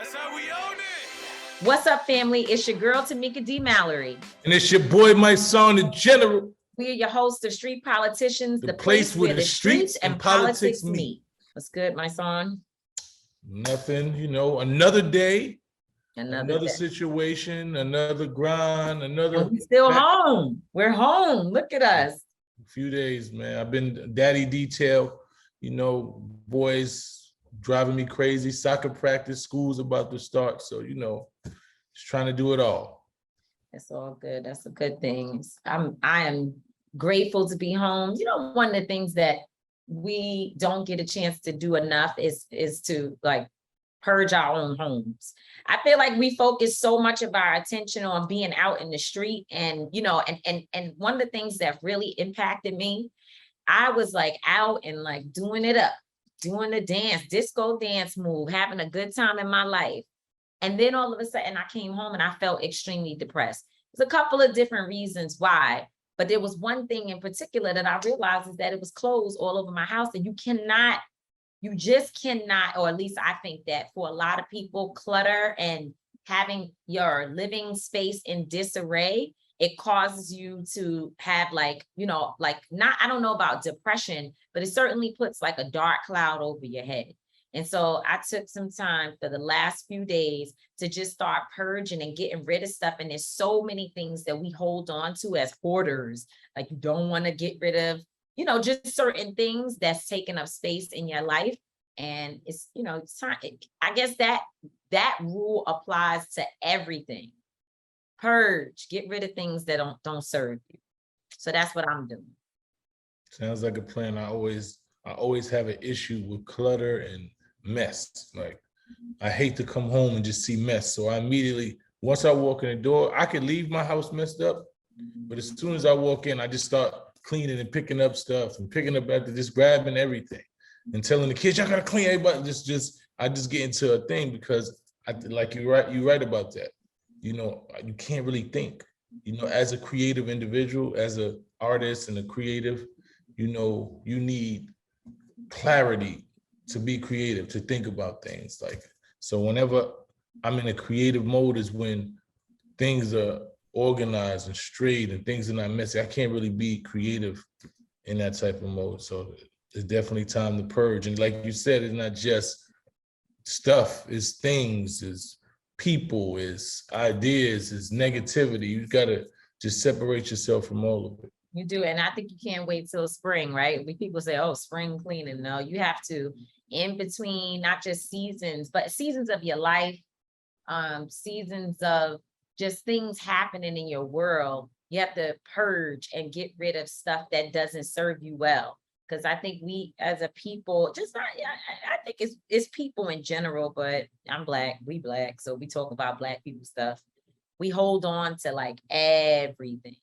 That's how we own it. What's up, family? It's your girl, Tamika D, Mallory. And it's your boy, Mysonne, the general. We are your hosts of Street Politicians, the place where the streets and politics meet. What's good, Mysonne? Nothing, another day, another day. situation, another grind, another. We're still home. We're home. Look at us. A few days, man. I've been daddy detail, boys driving me crazy, soccer practice, school's about to start. So, just trying to do it all. It's all good. That's a good thing. I am grateful to be home. One of the things that we don't get a chance to do enough is to purge our own homes. I feel like we focus so much of our attention on being out in the street, and one of the things that really impacted me, I was out and doing it up, doing the dance, disco dance move, having a good time in my life. And then all of a sudden I came home and I felt extremely depressed. There's a couple of different reasons why, but there was one thing in particular that I realized is that it was clothes all over my house, and you just cannot, or at least I think that for a lot of people, clutter and having your living space in disarray, it causes you to have I don't know about depression, but it certainly puts a dark cloud over your head. And so I took some time for the last few days to just start purging and getting rid of stuff. And there's so many things that we hold on to as hoarders. You don't want to get rid of, just certain things that's taking up space in your life. And it's, it's time. I guess that rule applies to everything. Purge, get rid of things that don't serve you. So that's what I'm doing. Sounds like a plan. I always have an issue with clutter and mess. I hate to come home and just see mess. So I immediately, once I walk in the door, I could leave my house messed up, but as soon as I walk in, I just start cleaning and picking up stuff and picking up after, just grabbing everything and telling the kids, y'all gotta clean everybody. I just get into a thing because you're right about that. You can't really think, as a creative individual, as an artist and a creative, you need clarity to be creative, to think about things. So whenever I'm in a creative mode is when things are organized and straight and things are not messy. I can't really be creative in that type of mode. So it's definitely time to purge. And like you said, it's not just stuff, it's things, it's people, it's ideas, it's negativity. You gotta just separate yourself from all of it. You do, and I think you can't wait till spring, right? People say, oh, spring cleaning. No, you have to, in between, not just seasons, but seasons of your life, seasons of just things happening in your world. You have to purge and get rid of stuff that doesn't serve you well. Because I think we as a people, I think it's people in general, but I'm Black, we Black, so we talk about Black people stuff. We hold on to everything.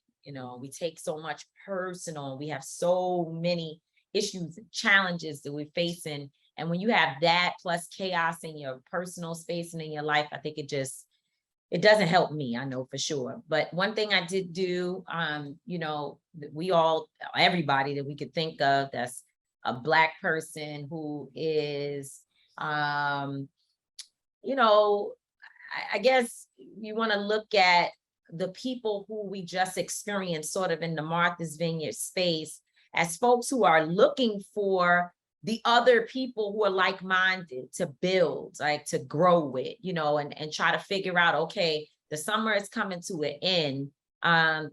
We take so much personal. We have so many issues and challenges that we're facing. And when you have that plus chaos in your personal space and in your life, I think it doesn't help me, I know for sure. But one thing I did do, everybody that we could think of that's a Black person who is, I guess you want to look at the people who we just experienced sort of in the Martha's Vineyard space as folks who are looking for the other people who are like-minded to build, to grow with, and try to figure out, okay, the summer is coming to an end, and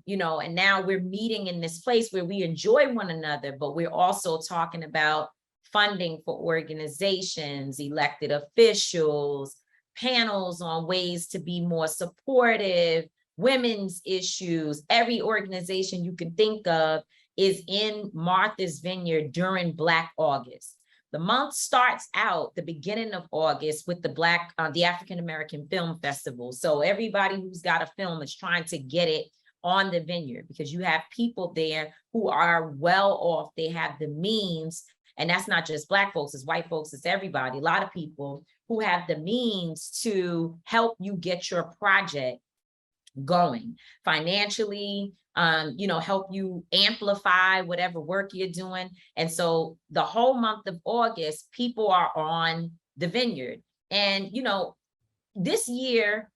now we're meeting in this place where we enjoy one another, but we're also talking about funding for organizations, elected officials, panels on ways to be more supportive, women's issues. Every organization you can think of is in Martha's Vineyard during Black August. The month starts out the beginning of August with the African American Film Festival. So everybody who's got a film is trying to get it on the vineyard, because you have people there who are well off. They have the means, and that's not just Black folks, it's white folks, it's everybody. A lot of people who have the means to help you get your project going financially, help you amplify whatever work you're doing. And so the whole month of August, people are on the vineyard. And, this year,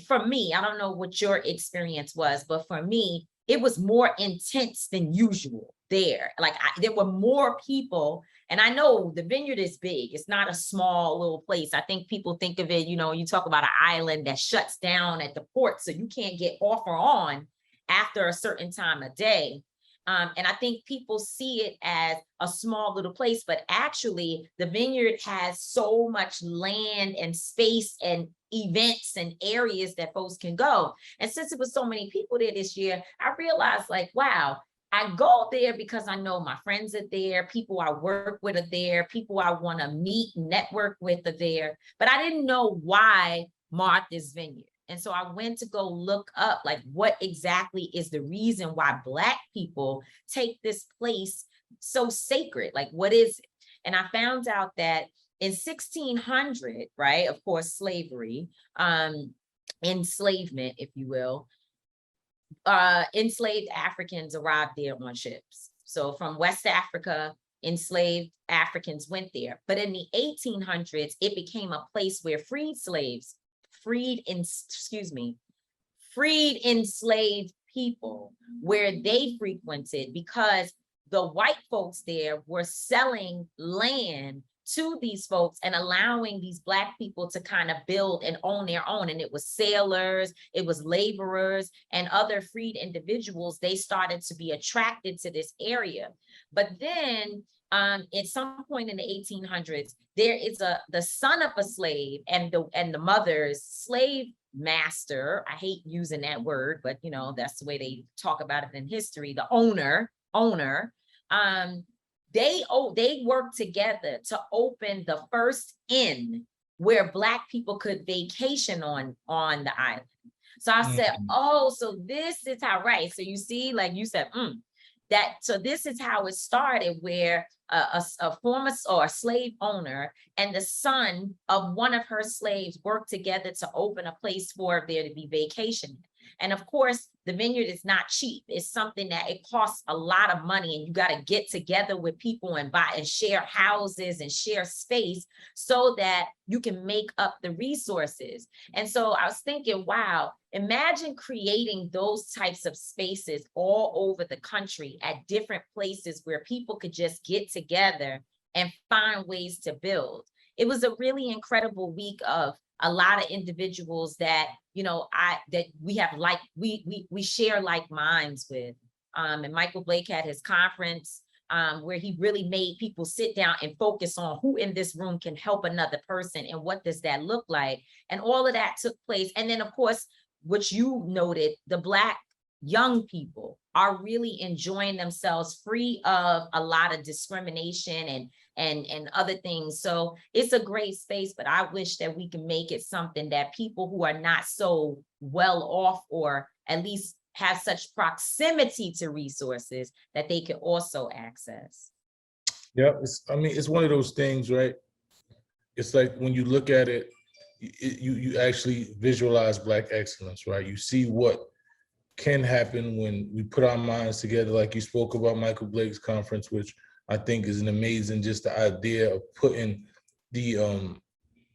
for me, I don't know what your experience was, but for me, it was more intense than usual there. Like there were more people, and I know the vineyard is big. It's not a small little place. I think people think of it, you talk about an island that shuts down at the port, so you can't get off or on after a certain time of day. And I think people see it as a small little place, but actually the vineyard has so much land and space and events and areas that folks can go. And since it was so many people there this year, I realized like, wow, I go there because I know my friends are there, people I work with are there, people I want to meet, network with are there, but I didn't know why Martha's Vineyard. And so I went to go look up like what exactly is the reason why Black people take this place so sacred, like what is it? And I found out that in 1600, right, of course, slavery, enslavement, if you will, enslaved Africans arrived there on ships. So from West Africa, enslaved Africans went there. But in the 1800s, it became a place where freed enslaved people, where they frequented, because the white folks there were selling land to these folks and allowing these Black people to kind of build and own their own. And it was sailors, it was laborers, and other freed individuals. They started to be attracted to this area. But then at some point in the 1800s, there is the son of a slave and the mother's slave master. I hate using that word, but that's the way they talk about it in history. The owner. They worked together to open the first inn where Black people could vacation on the island. So I said, oh, so this is how, right? So you see, like you said, so this is how it started, where a former or a slave owner and the son of one of her slaves worked together to open a place for there to be vacation. And of course, the vineyard is not cheap. It's something that it costs a lot of money, and you got to get together with people and buy and share houses and share space so that you can make up the resources. And so I was thinking, wow, imagine creating those types of spaces all over the country at different places where people could just get together and find ways to build. It was a really incredible week of a lot of individuals that we share like minds with. And Michael Blake had his conference where he really made people sit down and focus on who in this room can help another person and what does that look like. And all of that took place. And then of course, which you noted, the Black young people are really enjoying themselves free of a lot of discrimination and other things. So it's a great space, but I wish that we can make it something that people who are not so well off, or at least have such proximity to resources, that they can also access. Yeah, it's one of those things, right? It's like when you look at it, you actually visualize Black excellence, right? You see what can happen when we put our minds together, like you spoke about Michael Blake's conference, which I think is an amazing, just the idea of putting the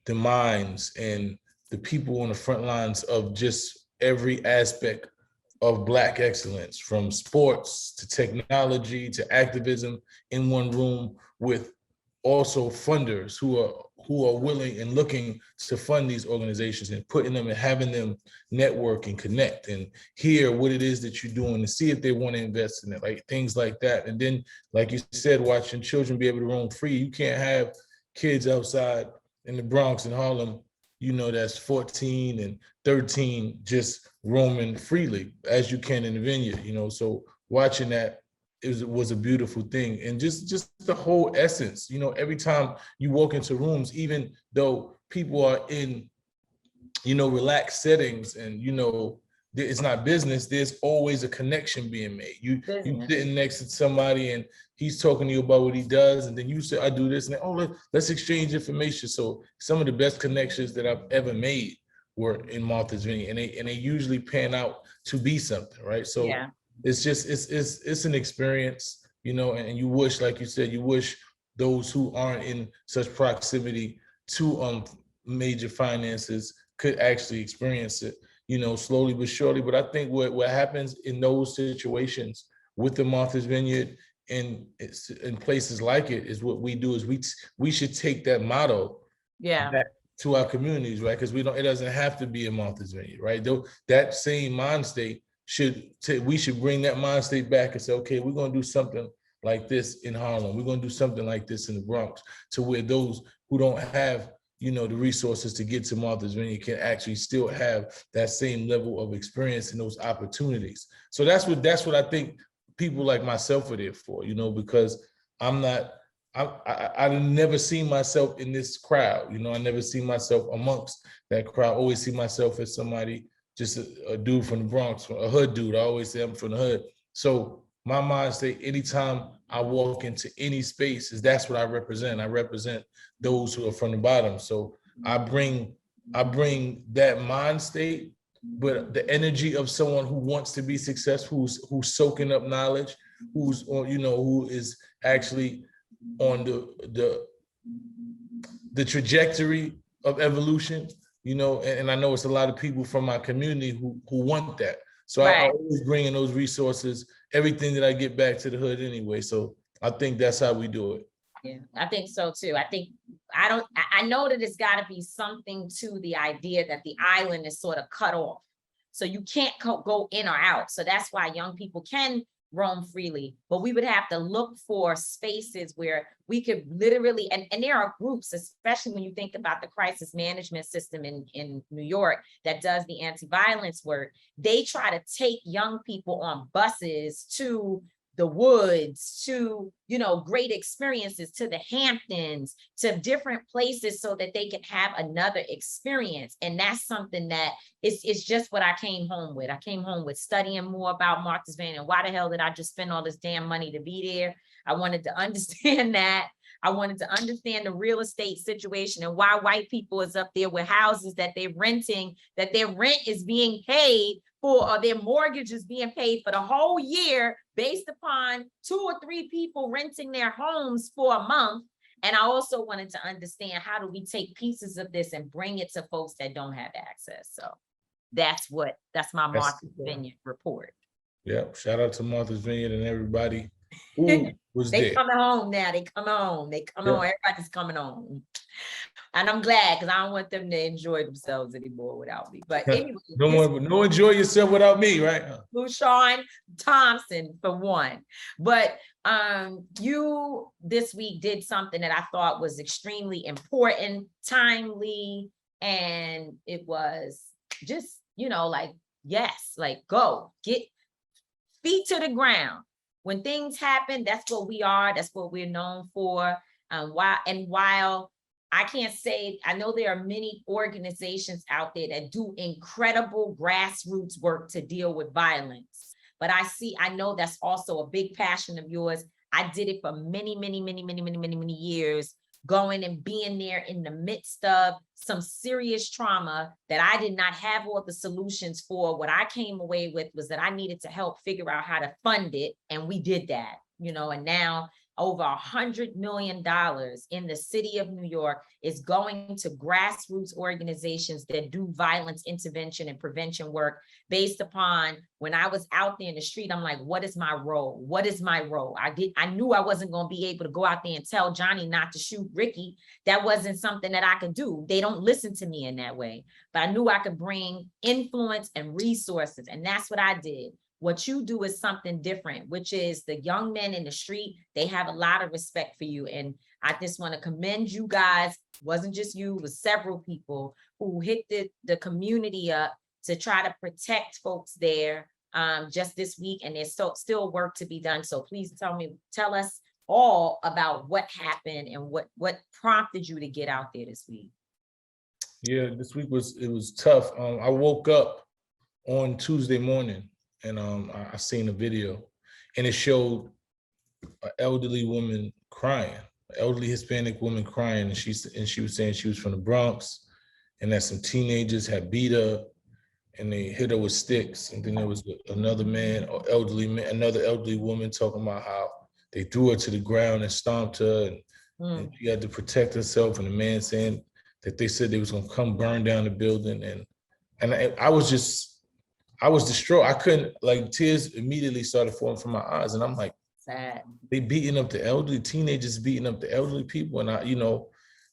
minds and the people on the front lines of just every aspect of Black excellence, from sports to technology to activism, in one room, with also funders who are willing and looking to fund these organizations, and putting them and having them network and connect and hear what it is that you're doing and see if they want to invest in it, like things like that. And then, like you said, watching children be able to roam free. You can't have kids outside in the Bronx and Harlem, that's 14 and 13 just roaming freely as you can in the vineyard, so watching that, it was a beautiful thing. And just the whole essence, every time you walk into rooms, even though people are in, relaxed settings and, it's not business, there's always a connection being made. You sitting next to somebody and he's talking to you about what he does, and then you say, I do this, and then, let's exchange information. So some of the best connections that I've ever made were in Martha's Vineyard, and they usually pan out to be something, right? So yeah. It's just, it's an experience, and you wish, like you said, you wish those who aren't in such proximity to major finances could actually experience it, you know, slowly but surely. But I think what happens in those situations with the Martha's Vineyard and in places like it is what we do is we should take that motto back to our communities, right? Because it doesn't have to be a Martha's Vineyard, right? Though that same mind state we should bring that mind state back and say, okay, we're going to do something like this in Harlem. We're going to do something like this in the Bronx, to where those who don't have, you know, the resources to get to Martha's Vineyard can actually still have that same level of experience and those opportunities. So that's what I think people like myself are there for, you know, because I never seen myself in this crowd, you know, I never see myself amongst that crowd. I always see myself as somebody, just a dude from the Bronx, a hood dude. I always say I'm from the hood. So my mind state, anytime I walk into any space, is that's what I represent. I represent those who are from the bottom. So I bring that mind state, but the energy of someone who wants to be successful, who's soaking up knowledge, who's on, you know, who is actually on the trajectory of evolution, you know, and I know it's a lot of people from my community who want that. So I always bring in those resources, everything that I get back to the hood anyway. So I think that's how we do it. Yeah, I think so too. I know that it's got to be something to the idea that the island is sort of cut off. So you can't go in or out. So that's why young people can roam freely, but we would have to look for spaces where we could literally, and there are groups, especially when you think about the crisis management system in New York that does the anti-violence work. They try to take young people on buses to the woods, to, you know, great experiences, to the Hamptons, to different places so that they can have another experience. And that's something that it's just what I came home with. I came home with studying more about Martha's Vineyard and why the hell did I just spend all this damn money to be there? I wanted to understand that. I wanted to understand the real estate situation and why white people is up there with houses that they're renting, that their rent is being paid for, or their mortgage is being paid for the whole year based upon 2 or 3 people renting their homes for a month. And I also wanted to understand, how do we take pieces of this and bring it to folks that don't have access? So that's my Martha's Vineyard report. Yeah, shout out to Martha's Vineyard and everybody who was They there. coming home now. They coming home. Everybody's coming home. And I'm glad, because I don't want them to enjoy themselves anymore without me. But anyway, no enjoy yourself without me, right? Sean Thompson for one. But you this week did something that I thought was extremely important, timely, and it was just, you know, like, yes, like, go get feet to the ground. When things happen, that's what we are. That's what we're known for. While I can't say, I know there are many organizations out there that do incredible grassroots work to deal with violence. But I know that's also a big passion of yours. I did it for many, many, many, many, many, many, many years, going and being there in the midst of some serious trauma that I did not have all the solutions for. What I came away with was that I needed to help figure out how to fund it. And we did that, you know, and now over $100 million in the city of New York is going to grassroots organizations that do violence intervention and prevention work based upon, when I was out there in the street, I'm like, what is my role? What is my role? I knew I wasn't going to be able to go out there and tell Johnny not to shoot Ricky. That wasn't something that I could do. They don't listen to me in that way, but I knew I could bring influence and resources. And that's what I did. What you do is something different, which is the young men in the street, they have a lot of respect for you. And I just want to commend you guys. It wasn't just you, it was several people who hit the community up to try to protect folks there just this week. And there's still work to be done. So please tell us all about what happened and what prompted you to get out there this week. Yeah, this week it was tough. I woke up on Tuesday morning, and I seen a video, and it showed an elderly woman crying, an elderly Hispanic woman crying, and she was saying she was from the Bronx, and that some teenagers had beat her, and they hit her with sticks. And then there was another another elderly woman talking about how they threw her to the ground and stomped her, and she had to protect herself. And the man saying that they said they was gonna come burn down the building, and I was distraught. I couldn't, like, tears immediately started falling from my eyes, and I'm like, Sad. they beating up the elderly, teenagers beating up the elderly people, and I,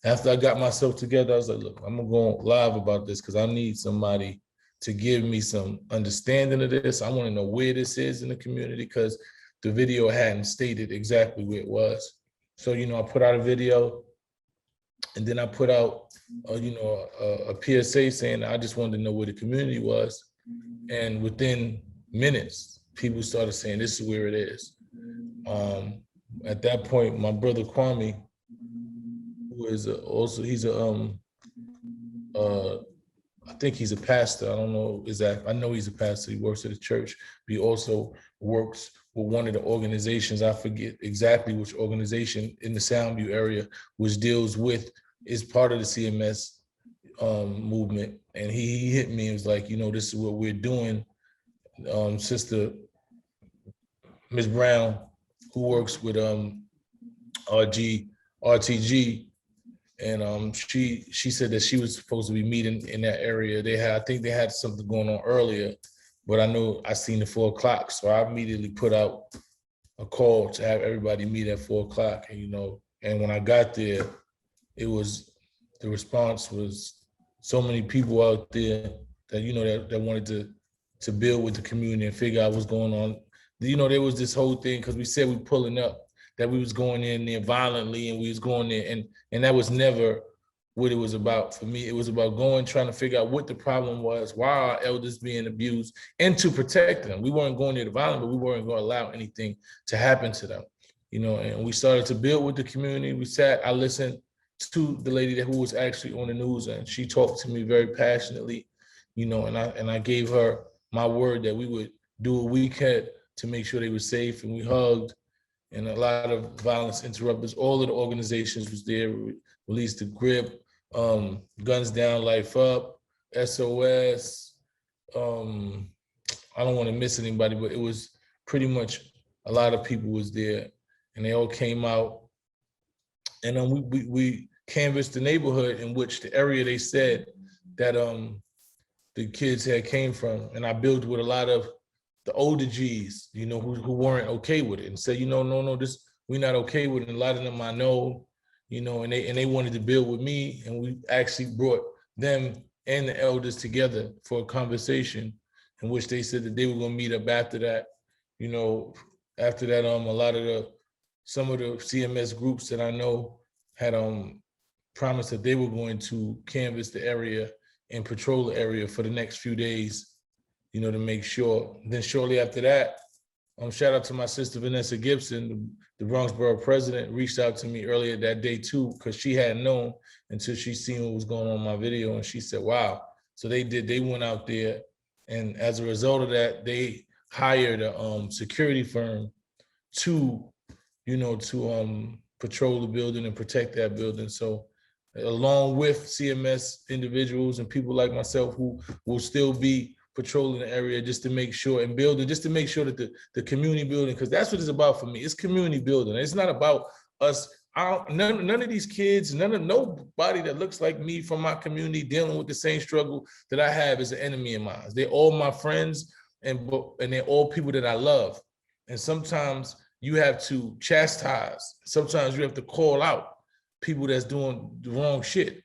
after I got myself together, I was like, look, I'm gonna go live about this because I need somebody to give me some understanding of this. I want to know where this is in the community because the video hadn't stated exactly where it was. So, I put out a video, and then I put out, a PSA saying I just wanted to know where the community was. And within minutes, people started saying, this is where it is. At that point, my brother Kwame, who is I think he's a pastor. I don't know exactly. I know he's a pastor. He works at a church. But he also works with one of the organizations. I forget exactly which organization in the Soundview area, which is part of the CMS movement. And he hit me and was like, this is what we're doing. Sister Ms. Brown, who works with RTG, and she said that she was supposed to be meeting in that area. I think they had something going on earlier, but I know I seen the 4 o'clock, so I immediately put out a call to have everybody meet at 4 o'clock. And when I got there, the response was so many people out there that that wanted to build with the community and figure out what's going on. There was this whole thing because we said we pulling up, that we was going in there violently, and we was going there, and that was never what it was about for me. It was about trying to figure out what the problem was, why our elders being abused, and to protect them. We weren't going there to violence, but we weren't going to allow anything to happen to them. And we started to build with the community. I listened to the lady who was actually on the news, and she talked to me very passionately, and I gave her my word that we would do what we could to make sure they were safe, and we hugged. And a lot of violence interrupters, all of the organizations was there. We released the GRIP, Guns Down, Life Up, SOS. I don't want to miss anybody, but it was pretty much a lot of people was there, and they all came out. And then we canvassed the neighborhood in which the area they said that the kids had came from. And I built with a lot of the older G's, who weren't okay with it, and said, no, this, we're not okay with it. And a lot of them I know, and they wanted to build with me, and we actually brought them and the elders together for a conversation in which they said that they were going to meet up after that. After that, some of the CMS groups that I know had promised that they were going to canvass the area and patrol the area for the next few days, to make sure. Then shortly after that, shout out to my sister Vanessa Gibson, the Bronx Borough president, reached out to me earlier that day too, because she hadn't known until she seen what was going on in my video, and she said, wow. So they went out there, and as a result of that, they hired a security firm to patrol the building and protect that building. So along with CMS individuals and people like myself who will still be patrolling the area just to make sure and building, just to make sure that the community building, because that's what it's about for me. It's community building. It's not about us. None of these kids, nobody that looks like me from my community dealing with the same struggle that I have is an enemy of mine. They're all my friends, and they're all people that I love. And sometimes you have to chastise. Sometimes you have to call out people that's doing the wrong shit,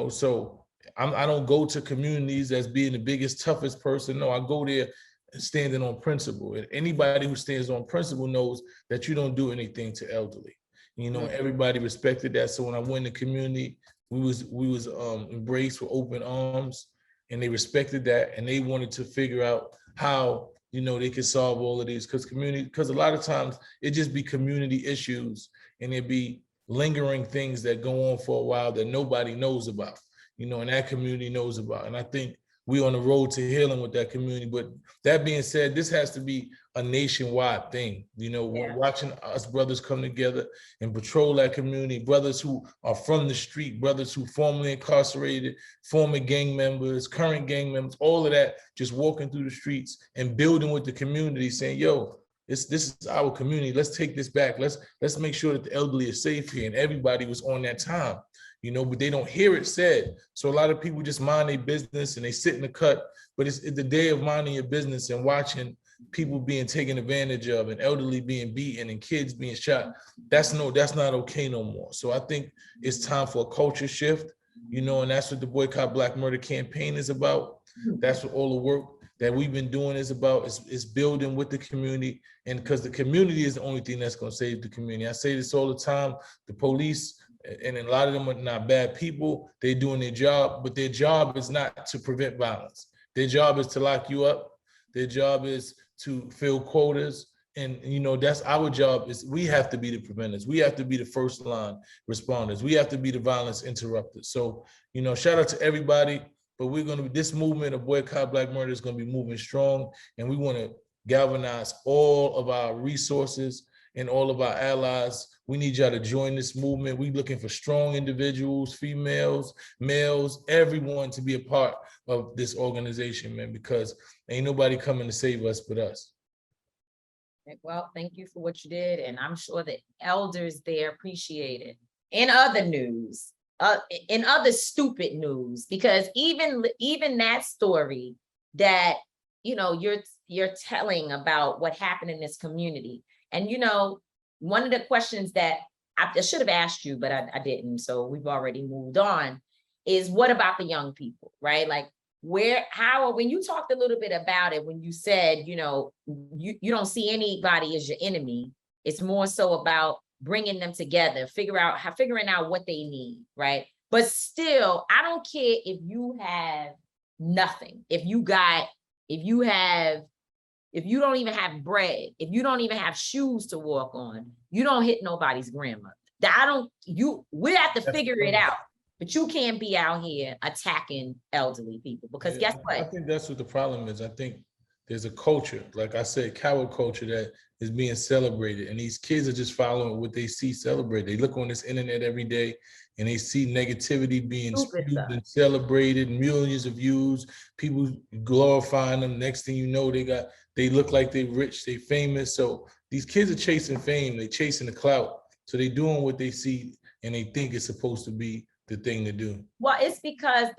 So I don't go to communities as being the biggest, toughest person. No, I go there standing on principle. And anybody who stands on principle knows that you don't do anything to elderly. Everybody respected that. So when I went in the community, we was embraced with open arms, and they respected that, and they wanted to figure out how they could solve all of these, because a lot of times it just be community issues, and it be lingering things that go on for a while that nobody knows about, and that community knows about. And I think we're on the road to healing with that community. But that being said, this has to be a nationwide thing. Watching us brothers come together and patrol that community, brothers who are from the street, brothers who formerly incarcerated, former gang members, current gang members, all of that, just walking through the streets and building with the community, saying, yo, this is our community. Let's take this back. Let's make sure that the elderly is safe here. And everybody was on that time. but they don't hear it said. So a lot of people just mind their business and they sit in the cut, but it's the day of minding your business and watching people being taken advantage of and elderly being beaten and kids being shot. That's not okay no more. So I think it's time for a culture shift, and that's what the Boycott Black Murder campaign is about. That's what all the work that we've been doing is about, is building with the community. And because the community is the only thing that's going to save the community. I say this all the time. The police, and a lot of them are not bad people. They're doing their job, but their job is not to prevent violence. Their job is to lock you up. Their job is to fill quotas. And, that's our job. Is we have to be the preventers. We have to be the first line responders. We have to be the violence interrupters. So, shout out to everybody. But this movement of Boycott Black Murder is going to be moving strong. And we want to galvanize all of our resources and all of our allies. We need y'all to join this movement. We're looking for strong individuals, females, males, everyone to be a part of this organization, man, because ain't nobody coming to save us but us. Well, thank you for what you did. And I'm sure the elders there appreciate it. In other news, in other stupid news, because even that story that you're telling about what happened in this community, and one of the questions that I should have asked you, but I didn't, so we've already moved on, is what about the young people, right? Like when you talked a little bit about it, when you said, you don't see anybody as your enemy, it's more so about bringing them together, figuring out what they need, right? But still, I don't care if you have nothing, if you don't even have bread, if you don't even have shoes to walk on, you don't hit nobody's grandmother. We have to figure it out, but you can't be out here attacking elderly people, because guess what? I think that's what the problem is. I think there's a culture, like I said, coward culture, that is being celebrated. And these kids are just following what they see celebrated. They look on this internet every day and they see negativity being spewed and celebrated, millions of views, people glorifying them. Next thing you know, they look like they're rich, they famous. So these kids are chasing fame, they chasing the clout. So they doing what they see and they think it's supposed to be the thing to do. Well, it's because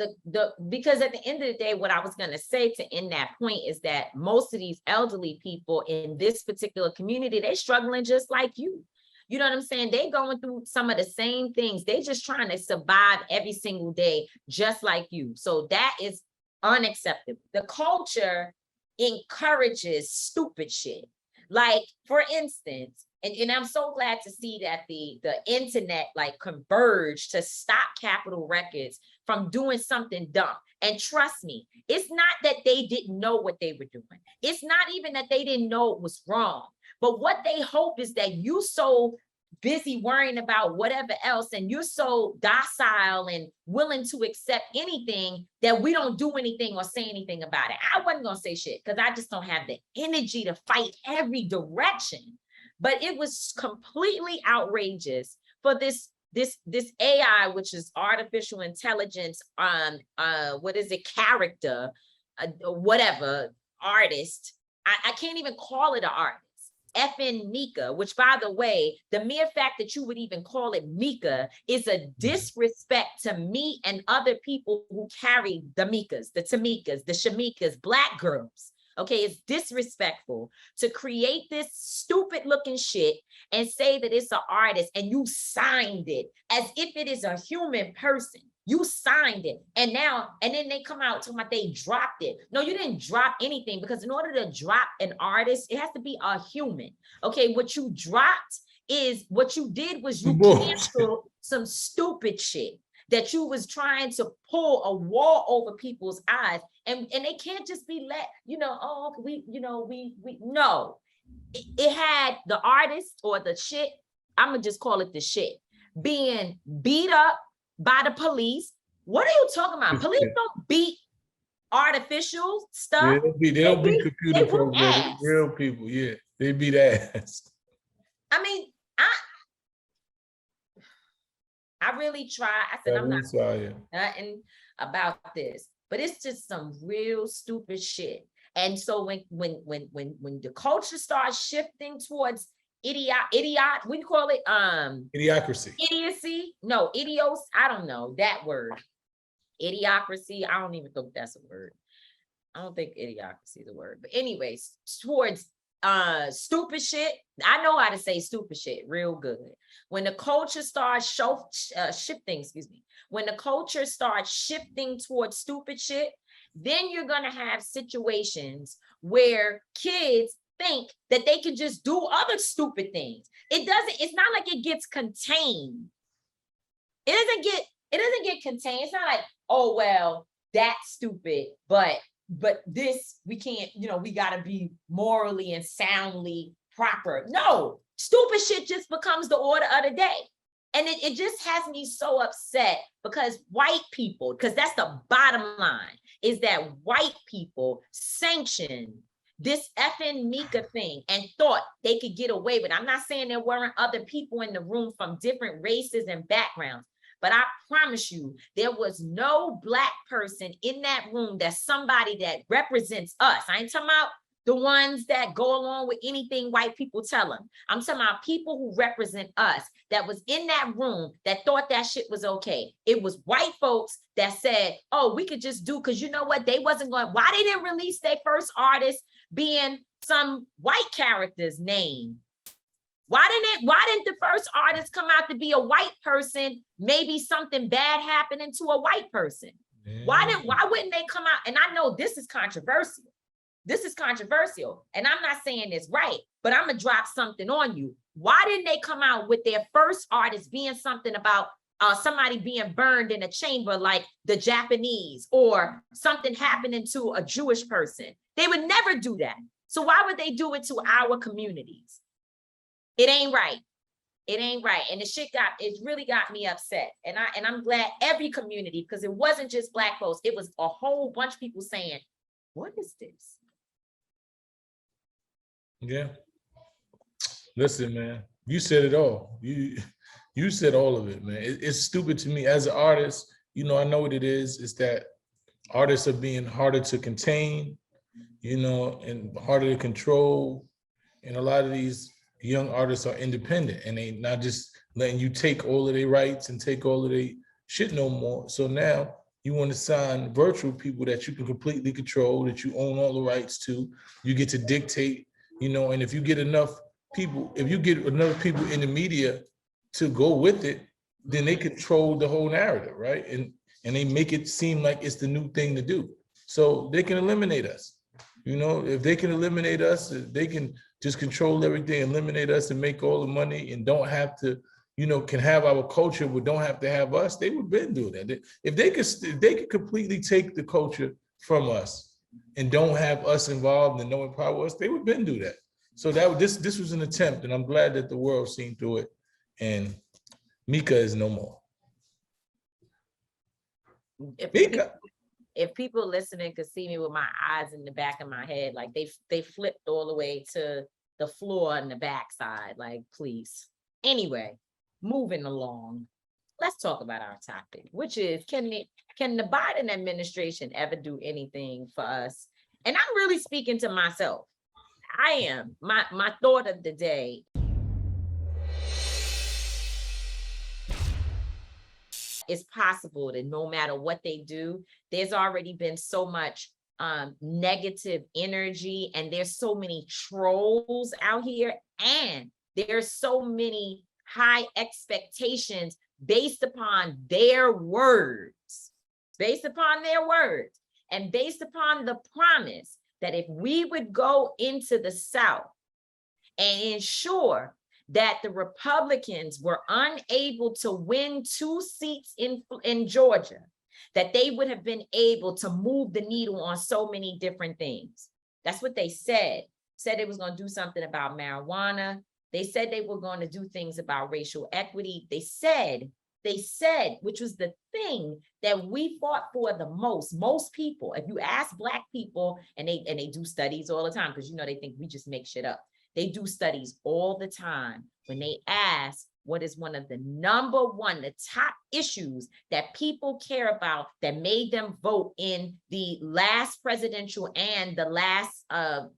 because at the end of the day, what I was going to say to end that point is that most of these elderly people in this particular community, they're struggling just like you. You know what I'm saying? They're going through some of the same things. They just trying to survive every single day, just like you. So that is unacceptable. The culture encourages stupid shit. Like, for instance, and I'm so glad to see that the internet converged to stop Capitol Records from doing something dumb. And trust me, it's not that they didn't know what they were doing. It's not even that they didn't know it was wrong. But what they hope is that you so busy worrying about whatever else, and you're so docile and willing to accept anything, that we don't do anything or say anything about it. I wasn't gonna say shit because I just don't have the energy to fight every direction. But it was completely outrageous for this AI, which is artificial intelligence, character, whatever, artist. I can't even call it an artist. Effing Mika, which, by the way, the mere fact that you would even call it Mika is a disrespect to me and other people who carry the Mikas, the Tamikas, the Shamikas, Black girls. Okay, it's disrespectful to create this stupid looking shit and say that it's an artist and you signed it as if it is a human person. You signed it. And then they come out talking about they dropped it. No, you didn't drop anything, because in order to drop an artist, it has to be a human. Okay, what you did was you canceled some stupid shit that you was trying to pull a wall over people's eyes. And they can't just be no. It had the artist or the shit, I'm gonna just call it the shit, being beat up by the police. What are you talking about? Police don't beat artificial stuff. They don't beat computer programmers. Real people, yeah. They beat ass. I mean, I really try. I said, I'm not nothing about this, but it's just some real stupid shit. And so when the culture starts shifting towards idiot, what do you call it? Idiocracy. Idiocy. No, idios. I don't know that word. Idiocracy. I don't even think that's a word. I don't think idiocracy is a word. But anyways, towards stupid shit. I know how to say stupid shit real good. When the culture starts shifting, when the culture starts shifting towards stupid shit, then you're gonna have situations where kids think that they can just do other stupid things. It's not like it gets contained. It doesn't get contained. It's not like, oh well, that's stupid, but this we can't, we gotta be morally and soundly proper. No, stupid shit just becomes the order of the day. And it just has me so upset because white people, because that's the bottom line, is that white people sanctioned this effing Mika thing and thought they could get away with it. I'm not saying there weren't other people in the room from different races and backgrounds, but I promise you, there was no Black person in that room that's somebody that represents us. I ain't talking about the ones that go along with anything white people tell them. I'm talking about people who represent us that was in that room that thought that shit was okay. It was white folks that said, oh, we could just do, because you know what? They wasn't going, why they didn't release their first artist being some white character's name? Why didn't the first artist come out to be a white person? Maybe something bad happening to a white person. Why wouldn't they come out? And I know this is controversial. This is controversial. And I'm not saying it's right, but I'm gonna drop something on you. Why didn't they come out with their first artist being something about somebody being burned in a chamber like the Japanese, or something happening to a Jewish person? They would never do that. So why would they do it to our communities? It ain't right. It ain't right. And it really got me upset. And I'm glad every community, because it wasn't just Black folks, it was a whole bunch of people saying, what is this? Yeah. Listen, man, you said it all. You said all of it, man. It's stupid to me as an artist. I know what it is. It's that artists are being harder to contain, and harder to control. And a lot of these young artists are independent, and they not just letting you take all of their rights and take all of their shit no more. So now you want to sign virtual people that you can completely control, that you own all the rights to. You get to dictate, and if you get enough people in the media to go with it, then they control the whole narrative, right? And they make it seem like it's the new thing to do. So they can eliminate us. If they can eliminate us, they can just control everything, eliminate us and make all the money, and don't have to, can have our culture, but don't have to have us. They would been doing that. If they could completely take the culture from us and don't have us involved and no empower us, they would been do that. So this was an attempt, and I'm glad that the world seen through it, and Mika is no more. If people listening could see me with my eyes in the back of my head, like they flipped all the way to the floor on the backside, like, please. Anyway, moving along, let's talk about our topic, which is, can the Biden administration ever do anything for us? And I'm really speaking to myself. I am. My thought of the day is possible that no matter what they do, there's already been so much negative energy, and there's so many trolls out here, and there's so many high expectations based upon their words, and based upon the promise that if we would go into the South and ensure that the Republicans were unable to win 2 seats in Georgia, that they would have been able to move the needle on so many different things. That's what they said. Said they was going to do something about marijuana. They said they were going to do things about racial equity. They said, which was the thing that we fought for the most. Most people, if you ask Black people, and they do studies all the time, because they think we just make shit up. They do studies all the time. When they ask what is one of the number one, the top issues that people care about that made them vote in the last presidential and the last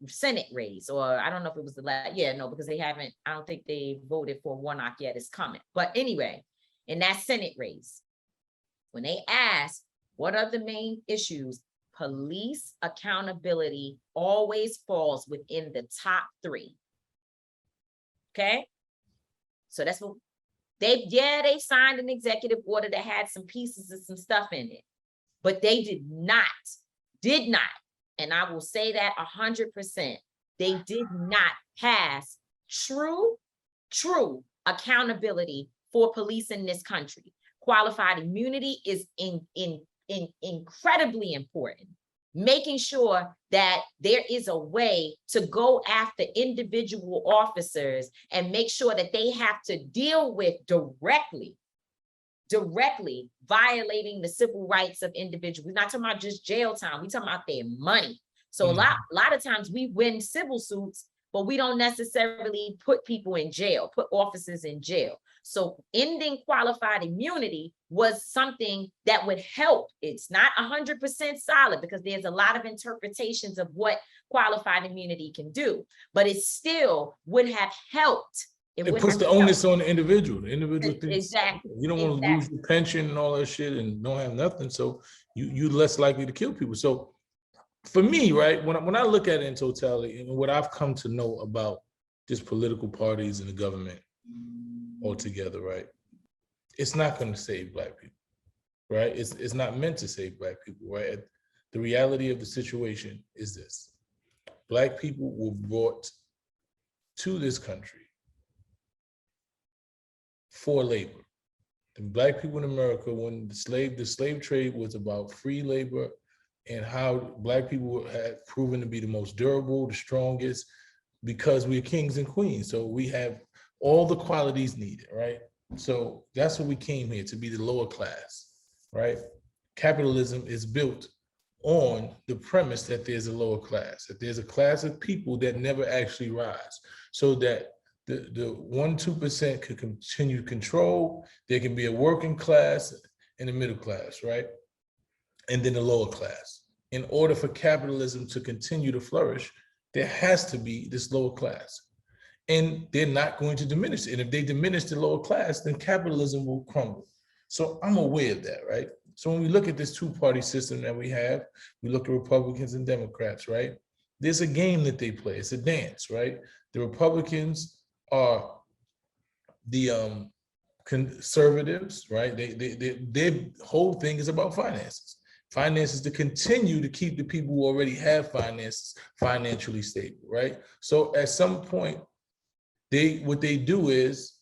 Senate race, or I don't know if it was the last, yeah, no, because they haven't, I don't think they voted for Warnock yet, it's coming. But anyway, in that Senate race, when they asked, what are the main issues? Police accountability always falls within the top 3. Okay. So that's what they signed an executive order that had some pieces and some stuff in it, but they did not, and I will say that 100%, they did not pass true accountability for police in this country. Qualified immunity is incredibly important. Making sure that there is a way to go after individual officers and make sure that they have to deal with directly violating the civil rights of individuals. We're not talking about just jail time, we're talking about their money. So a lot of times we win civil suits, but we don't necessarily put people in jail, put officers in jail. So ending qualified immunity was something that would help. It's not 100% solid because there's a lot of interpretations of what qualified immunity can do, but it still would have helped. It puts the onus on the individual. The individual thinks, exactly. You don't want to lose your pension and all that shit and don't have nothing. So you're less likely to kill people. So for me, right, when I look at it in totality and what I've come to know about just political parties and the government altogether, right, it's not going to save Black people, right? It's not meant to save Black people, right? The reality of the situation is this: Black people were brought to this country for labor. The Black people in America, when the slave trade was about free labor and how Black people had proven to be the most durable, the strongest, because we're kings and queens. So we have all the qualities needed, right? So that's what we came here to be, the lower class, right? Capitalism is built on the premise that there's a lower class, that there's a class of people that never actually rise, so that the 1-2% could continue control. There can be a working class and a middle class, right? And then the lower class. In order for capitalism to continue to flourish, there has to be this lower class. And they're not going to diminish it. And if they diminish the lower class, then capitalism will crumble. So I'm aware of that, right? So when we look at this two-party system that we have, we look at Republicans and Democrats, right? There's a game that they play. It's a dance, right? The Republicans are the conservatives, right? Their whole thing is about finances. Finances to continue to keep the people who already have finances financially stable, right? So at some point, what they do is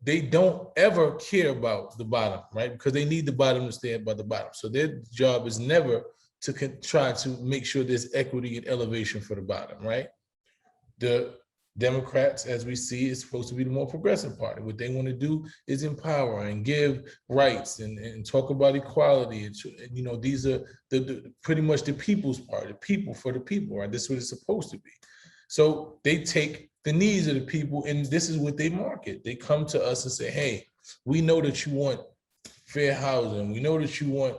they don't ever care about the bottom, right? Because they need the bottom to stay by the bottom. So their job is never to try to make sure there's equity and elevation for the bottom, right? The Democrats, as we see, is supposed to be the more progressive party. What they want to do is empower and give rights and talk about equality. And, you know, these are pretty much the people's party, the people for the people, right? This is what it's supposed to be. So they take the needs of the people, and this is what they market. They come to us and say, hey, we know that you want fair housing. We know that you want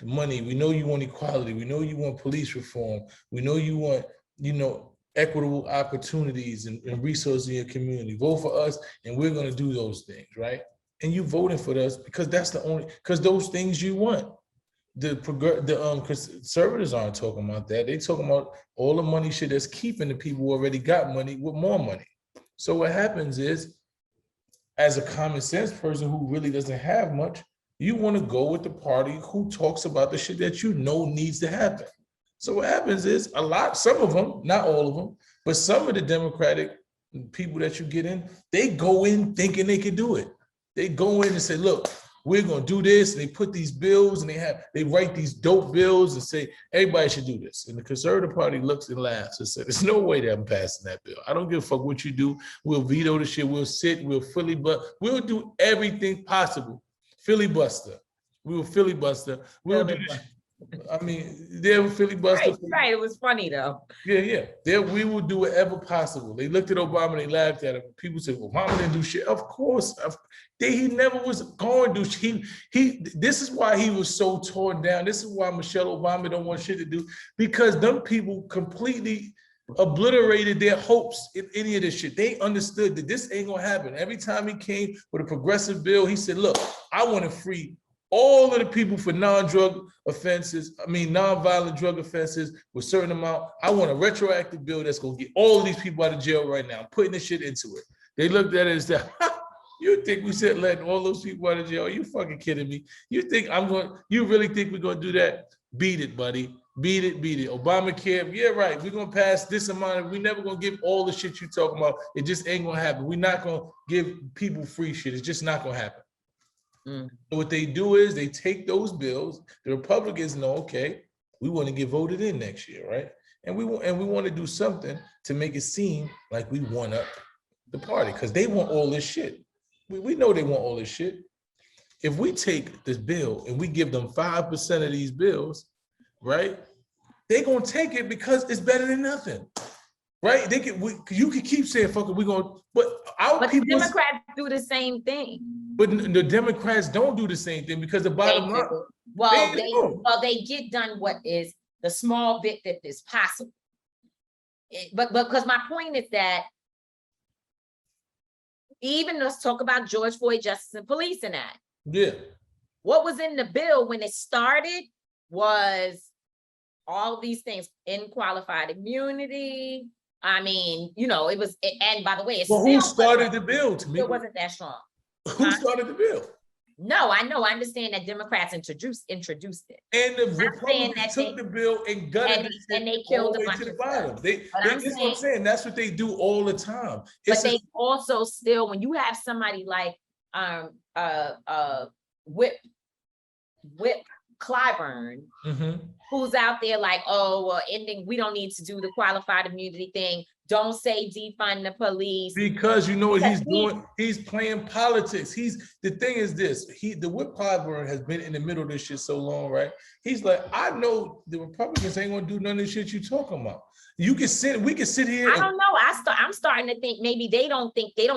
the money. We know you want equality. We know you want police reform. We know you want, you know, equitable opportunities and resources in your community. Vote for us, and we're going to do those things, right? And you voting for us because because those things you want. The conservatives aren't talking about that. They talking about all the money shit that's keeping the people who already got money with more money. So what happens is, as a common sense person who really doesn't have much, you want to go with the party who talks about the shit that you know needs to happen. So what happens is some of them, not all of them, but some of the Democratic people that you get in, they go in thinking they can do it. They go in and say, look, we're going to do this. And they put these bills and they write these dope bills and say, everybody should do this. And the Conservative Party looks and laughs and says, there's no way that I'm passing that bill. I don't give a fuck what you do. We'll veto the shit. We'll sit, we'll do everything possible. Filibuster. We will filibuster. We'll do this. I mean, they're filibuster. Right. It was funny though. Yeah. We will do whatever possible. They looked at Obama and they laughed at him. People said, well, Obama didn't do shit. Of course. He never was going to do shit. This is why he was so torn down. This is why Michelle Obama don't want shit to do, because them people completely obliterated their hopes in any of this shit. They understood that this ain't gonna happen. Every time he came with a progressive bill, he said, look, I want to free all of the people for non-violent drug offenses with certain amount. I want a retroactive bill that's gonna get all of these people out of jail right now. I'm putting this shit into it. They looked at it and said, you think we said letting all those people out of jail? Are you fucking kidding me? You really think we're gonna do that? Beat it, buddy. Beat it. Obamacare, yeah, right. We're gonna pass this amount. We're never gonna give all the shit you talking about. It just ain't gonna happen. We're not gonna give people free shit. It's just not gonna happen. So what they do is they take those bills. The Republicans know, okay, we want to get voted in next year, right? And we want to do something to make it seem like we won up the party, because they want all this shit. We know they want all this shit. If we take this bill and we give them 5% of these bills, right? They're gonna take it because it's better than nothing, right? You can keep saying fuck it, but the Democrats do the same thing. But the Democrats don't do the same thing, because the bottom line. They get done what is the small bit that is possible. But because my point is that even let's talk about George Floyd Justice and Policing Act. Yeah. What was in the bill when it started was all these things, unqualified immunity. I mean, it was, and by the way, who started the bill? To me, it wasn't that strong. Who started the bill? No, I know. I understand that Democrats introduced it. And the Republicans took the bill and gutted it, and they killed all the way to the bottom. That's what I'm saying. That's what they do all the time. But they also still, when you have somebody like Whip Clyburn, who's out there like, oh, well, we don't need to do the qualified immunity thing. Don't say defund the police. Because you know what he's doing? He's playing politics. The thing is this, the Whip Clyburn has been in the middle of this shit so long, right? He's like, I know the Republicans ain't gonna do none of this shit you talking about. We can sit here. I don't know. I'm starting to think maybe they don't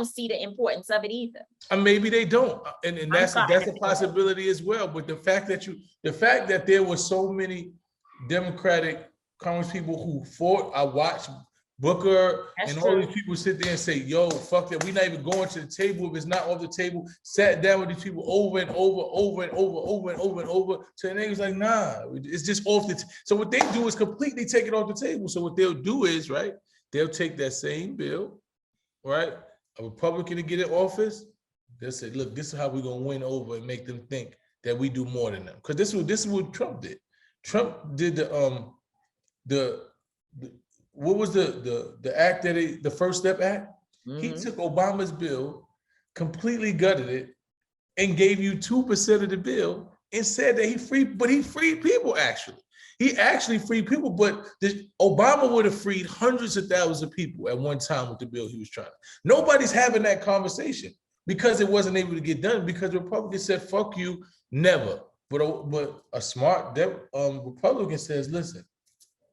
see the importance of it either. Maybe they don't. And that's a possibility as well. But the fact that there were so many Democratic Congresspeople who fought, I watched Booker and all these people sit there and say, yo, fuck that. We're not even going to the table if it's not off the table. Sat down with these people over and over. So the niggas like, nah, it's just off the table. So what they do is completely take it off the table. So what they'll do is, right, they'll take that same bill, right, a Republican to get in office, they'll say, look, this is how we're going to win over and make them think that we do more than them. Because this is what Trump did. Trump did what was the act that the First Step Act? He took Obama's bill, completely gutted it, and gave you 2% of the bill and said that he freed people actually. He actually freed people, but Obama would have freed hundreds of thousands of people at one time with the bill he was trying. Nobody's having that conversation because it wasn't able to get done because Republicans said, fuck you, never. But a smart Republican says, listen,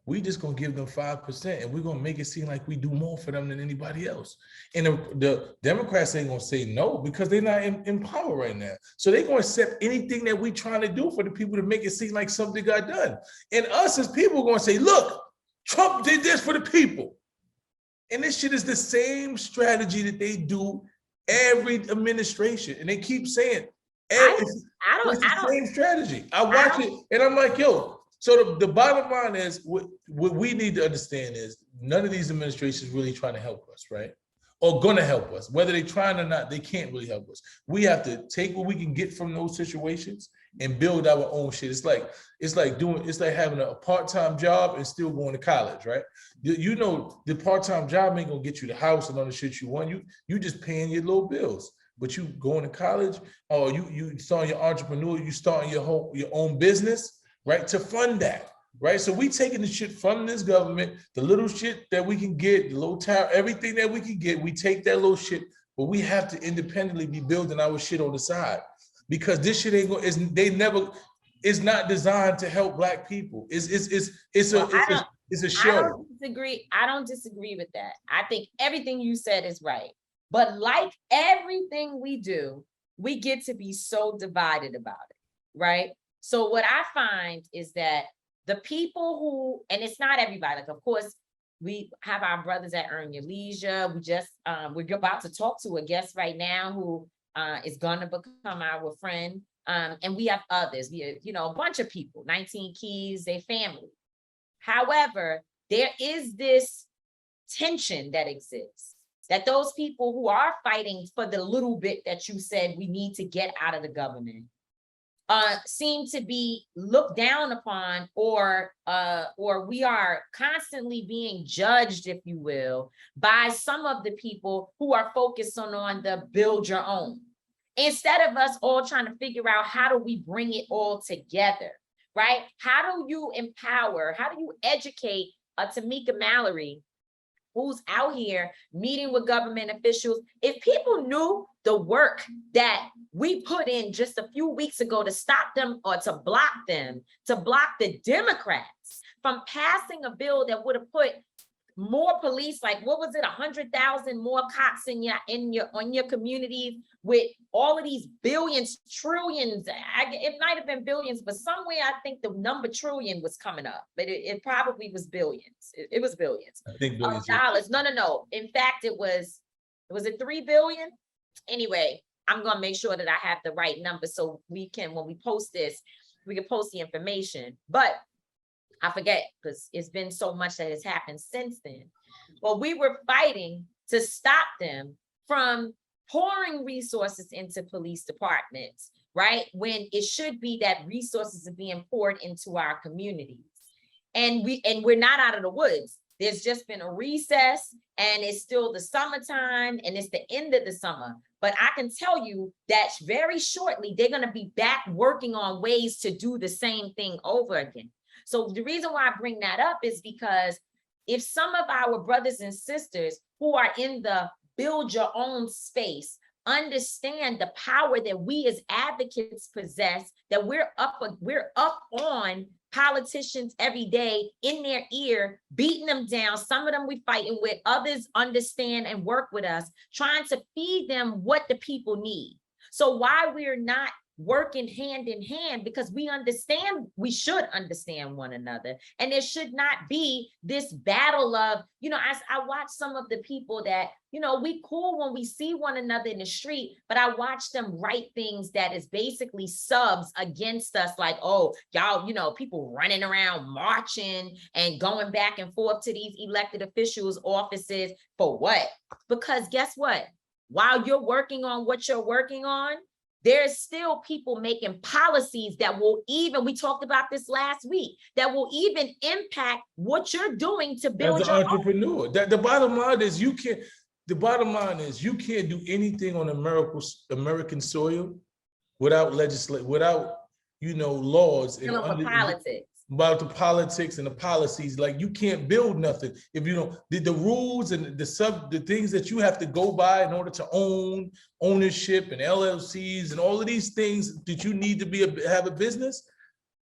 we just gonna give them 5% and we're gonna make it seem like we do more for them than anybody else. And the Democrats ain't gonna say no because they're not in power right now. So they're gonna accept anything that we trying to do for the people to make it seem like something got done. And us as people are gonna say, look, Trump did this for the people. And this shit is the same strategy that they do every administration. And they keep saying, it's the same strategy. I watch it and I'm like, yo, so the bottom line is what we need to understand is none of these administrations really trying to help us, right? Or gonna help us. Whether they trying or not, they can't really help us. We have to take what we can get from those situations and build our own shit. It's like having a part-time job and still going to college, right? You know, the part-time job ain't gonna get you the house and all the shit you want. You just paying your little bills. But you going to college, or you starting your entrepreneur, you starting your own business, right? To fund that, right? So we taking the shit from this government, the little shit that we can get, the little tower, everything that we can get, we take that little shit, but we have to independently be building our shit on the side because this shit ain't going, is not designed to help Black people. It's Well, a show. I don't disagree with that. I think everything you said is right. But like everything we do, we get to be so divided about it, right? So what I find is that the people who, and it's not everybody, like, of course, we have our brothers at Earn Your Leisure. We're about to talk to a guest right now who is going to become our friend. And we have others, a bunch of people, 19 Keys, their family. However, there is this tension that exists, that those people who are fighting for the little bit that you said we need to get out of the government seem to be looked down upon, or we are constantly being judged, if you will, by some of the people who are focused on the build your own. Instead of us all trying to figure out how do we bring it all together, right? How do you empower, how do you educate a Tamika Mallory who's out here meeting with government officials? If people knew the work that we put in just a few weeks ago to stop them, or to block the Democrats from passing a bill that would have put more police, like what was it, 100,000 more cops on your communities, with all of these billions, trillions. It might have been billions, but somewhere I think the number trillion was coming up, but it probably was billions. It was billions. I think billions of dollars. No. In fact, was it 3 billion? Anyway, I'm gonna make sure that I have the right number so we can, when we post this, we can post the information. But I forget, because it's been so much that has happened since then. Well, we were fighting to stop them from pouring resources into police departments, right? When it should be that resources are being poured into our communities. And we're not out of the woods. There's just been a recess, and it's still the summertime, and it's the end of the summer. But I can tell you that very shortly, they're gonna be back working on ways to do the same thing over again. So the reason why I bring that up is because if some of our brothers and sisters who are in the build your own space understand the power that we as advocates possess, that we're up on politicians every day, in their ear, beating them down. Some of them we fighting with, others understand and work with us, trying to feed them what the people need. So why we're not working hand in hand, because we should understand one another, and there should not be this battle of, I watch some of the people that, we cool when we see one another in the street, but I watch them write things that is basically subs against us, like, oh, y'all, people running around marching and going back and forth to these elected officials' offices for what? Because guess what? While you're working on what you're working on, there's still people making policies that will even, we talked about this last week, that will even impact what you're doing to build as an entrepreneur. The bottom line is you can't do anything on American soil without laws and politics. About the politics and the policies. Like, you can't build nothing if you don't, the rules and the things that you have to go by in order to own ownership and LLCs and all of these things that you need to have a business.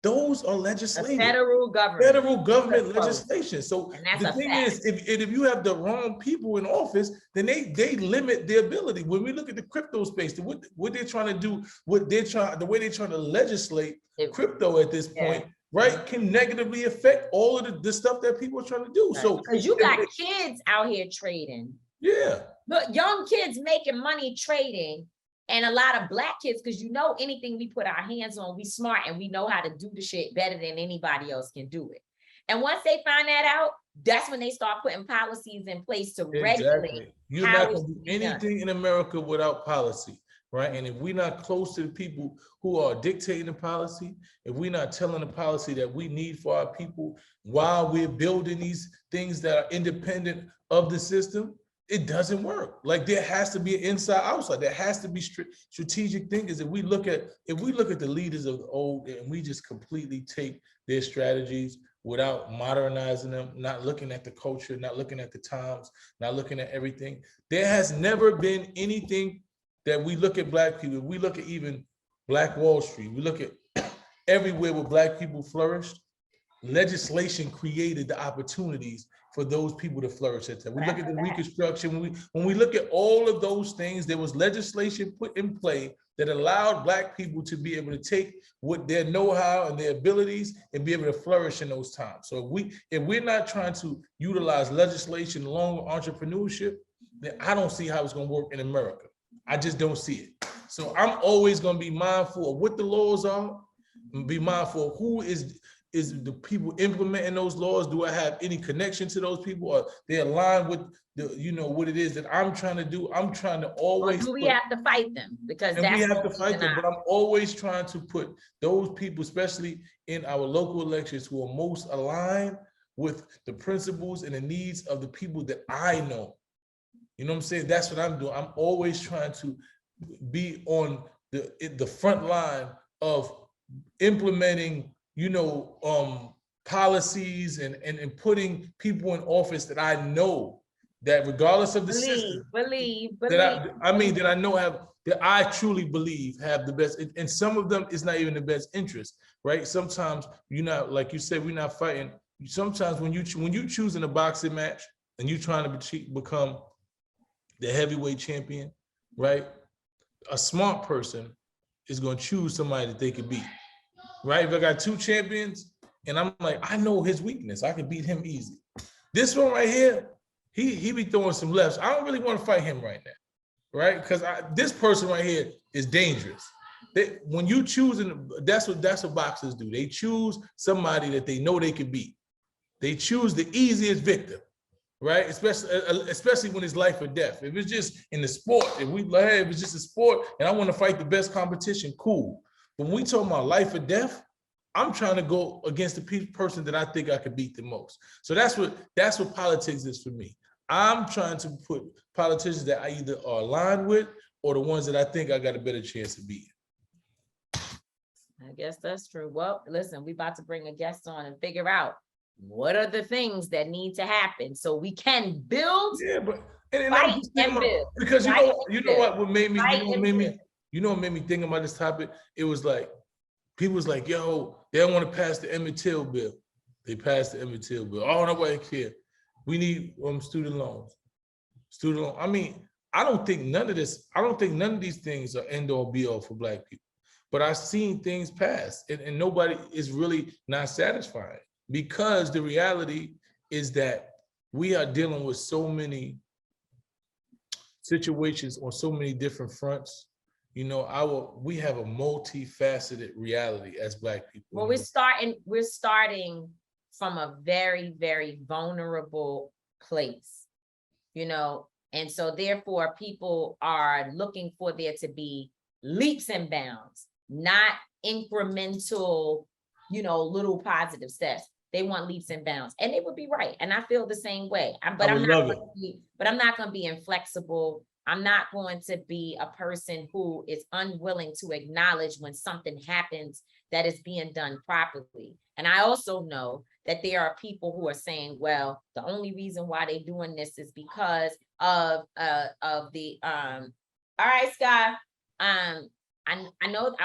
Those are legislation. Federal government legislation. So the thing is, if you have the wrong people in office, then they limit their ability. When we look at the crypto space, what they're trying to do, the way they're trying to legislate crypto at this point, right, can negatively affect all of the stuff that people are trying to do. Right. So because you got kids out here trading. Yeah. But young kids making money trading, and a lot of Black kids, because anything we put our hands on, we smart and we know how to do the shit better than anybody else can do it. And once they find that out, that's when they start putting policies in place to regulate. You're not going to do anything in America without policy. Right. And if we're not close to the people who are dictating the policy, if we're not telling the policy that we need for our people while we're building these things that are independent of the system, it doesn't work. Like, there has to be an inside outside. There has to be strategic thinkers. If we look at the leaders of the old and we just completely take their strategies without modernizing them, not looking at the culture, not looking at the times, not looking at everything, there has never been anything that we look at Black people. We look at even Black Wall Street. We look at everywhere where Black people flourished, legislation created the opportunities for those people to flourish at that. We look at the Reconstruction, when we look at all of those things, there was legislation put in play that allowed Black people to be able to take what their know-how and their abilities and be able to flourish in those times. So if we're not trying to utilize legislation along with entrepreneurship, then I don't see how it's going to work in America. I just don't see it. So I'm always going to be mindful of what the laws are, and be mindful of who is the people implementing those laws. Do I have any connection to those people, or they align with what it is that I'm trying to do? I'm trying to always. Or do we have to fight them? Because we have to fight them, but I'm always trying to put those people, especially in our local elections, who are most aligned with the principles and the needs of the people that I know. You know what I'm saying? That's what I'm doing. I'm always trying to be on the front line of implementing policies and putting people in office that I know that, regardless of the system, that I truly believe have the best. And some of them is not even the best interest, right? Sometimes like you said, we're not fighting. Sometimes when you choosing a boxing match and you trying to become the heavyweight champion, right? A smart person is going to choose somebody that they can beat. Right? If I got two champions and I'm like, I know his weakness, I can beat him easy. This one right here, he be throwing some lefts. I don't really want to fight him right now, right? Because this person right here is dangerous. When you choosing, that's what boxers do. They choose somebody that they know they can beat. They choose the easiest victim, right? Especially when it's life or death. If it's just in the sport, if it's just a sport and I want to fight the best competition, cool. But when we talk about life or death, I'm trying to go against the person that I think I could beat the most. So that's what politics is for me. I'm trying to put politicians that I either are aligned with or the ones that I think I got a better chance of beating. I guess that's true. Well, listen, we about to bring a guest on and figure out what are the things that need to happen so we can build. Yeah, but fight and build. Because what made me think about this topic? It was like, people was like, yo, they don't want to pass the Emmett Till bill. They passed the Emmett Till bill. Oh, nobody care. We need student loans. I mean, I don't think none of these things are end all be all for Black people. But I've seen things pass and nobody is really not satisfied, because the reality is that we are dealing with so many situations on so many different fronts. We have a multifaceted reality as Black people. Well, we're starting from a very, very vulnerable place, and so therefore people are looking for there to be leaps and bounds, not incremental, little positive steps. They want leaps and bounds, and they would be right. And I feel the same way. But I'm not going to be inflexible. I'm not going to be a person who is unwilling to acknowledge when something happens that is being done properly. And I also know that there are people who are saying, well, the only reason why they're doing this is because of the all right, Scott. I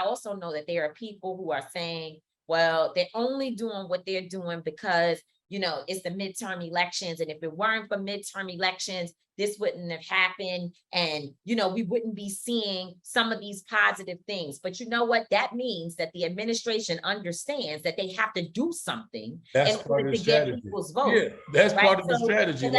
also know that there are people who are saying, well, they're only doing what they're doing because, it's the midterm elections. And if it weren't for midterm elections, this wouldn't have happened. And, we wouldn't be seeing some of these positive things. But you know what? That means that the administration understands that they have to do something in order to get people's vote. Yeah, that's part of the strategy.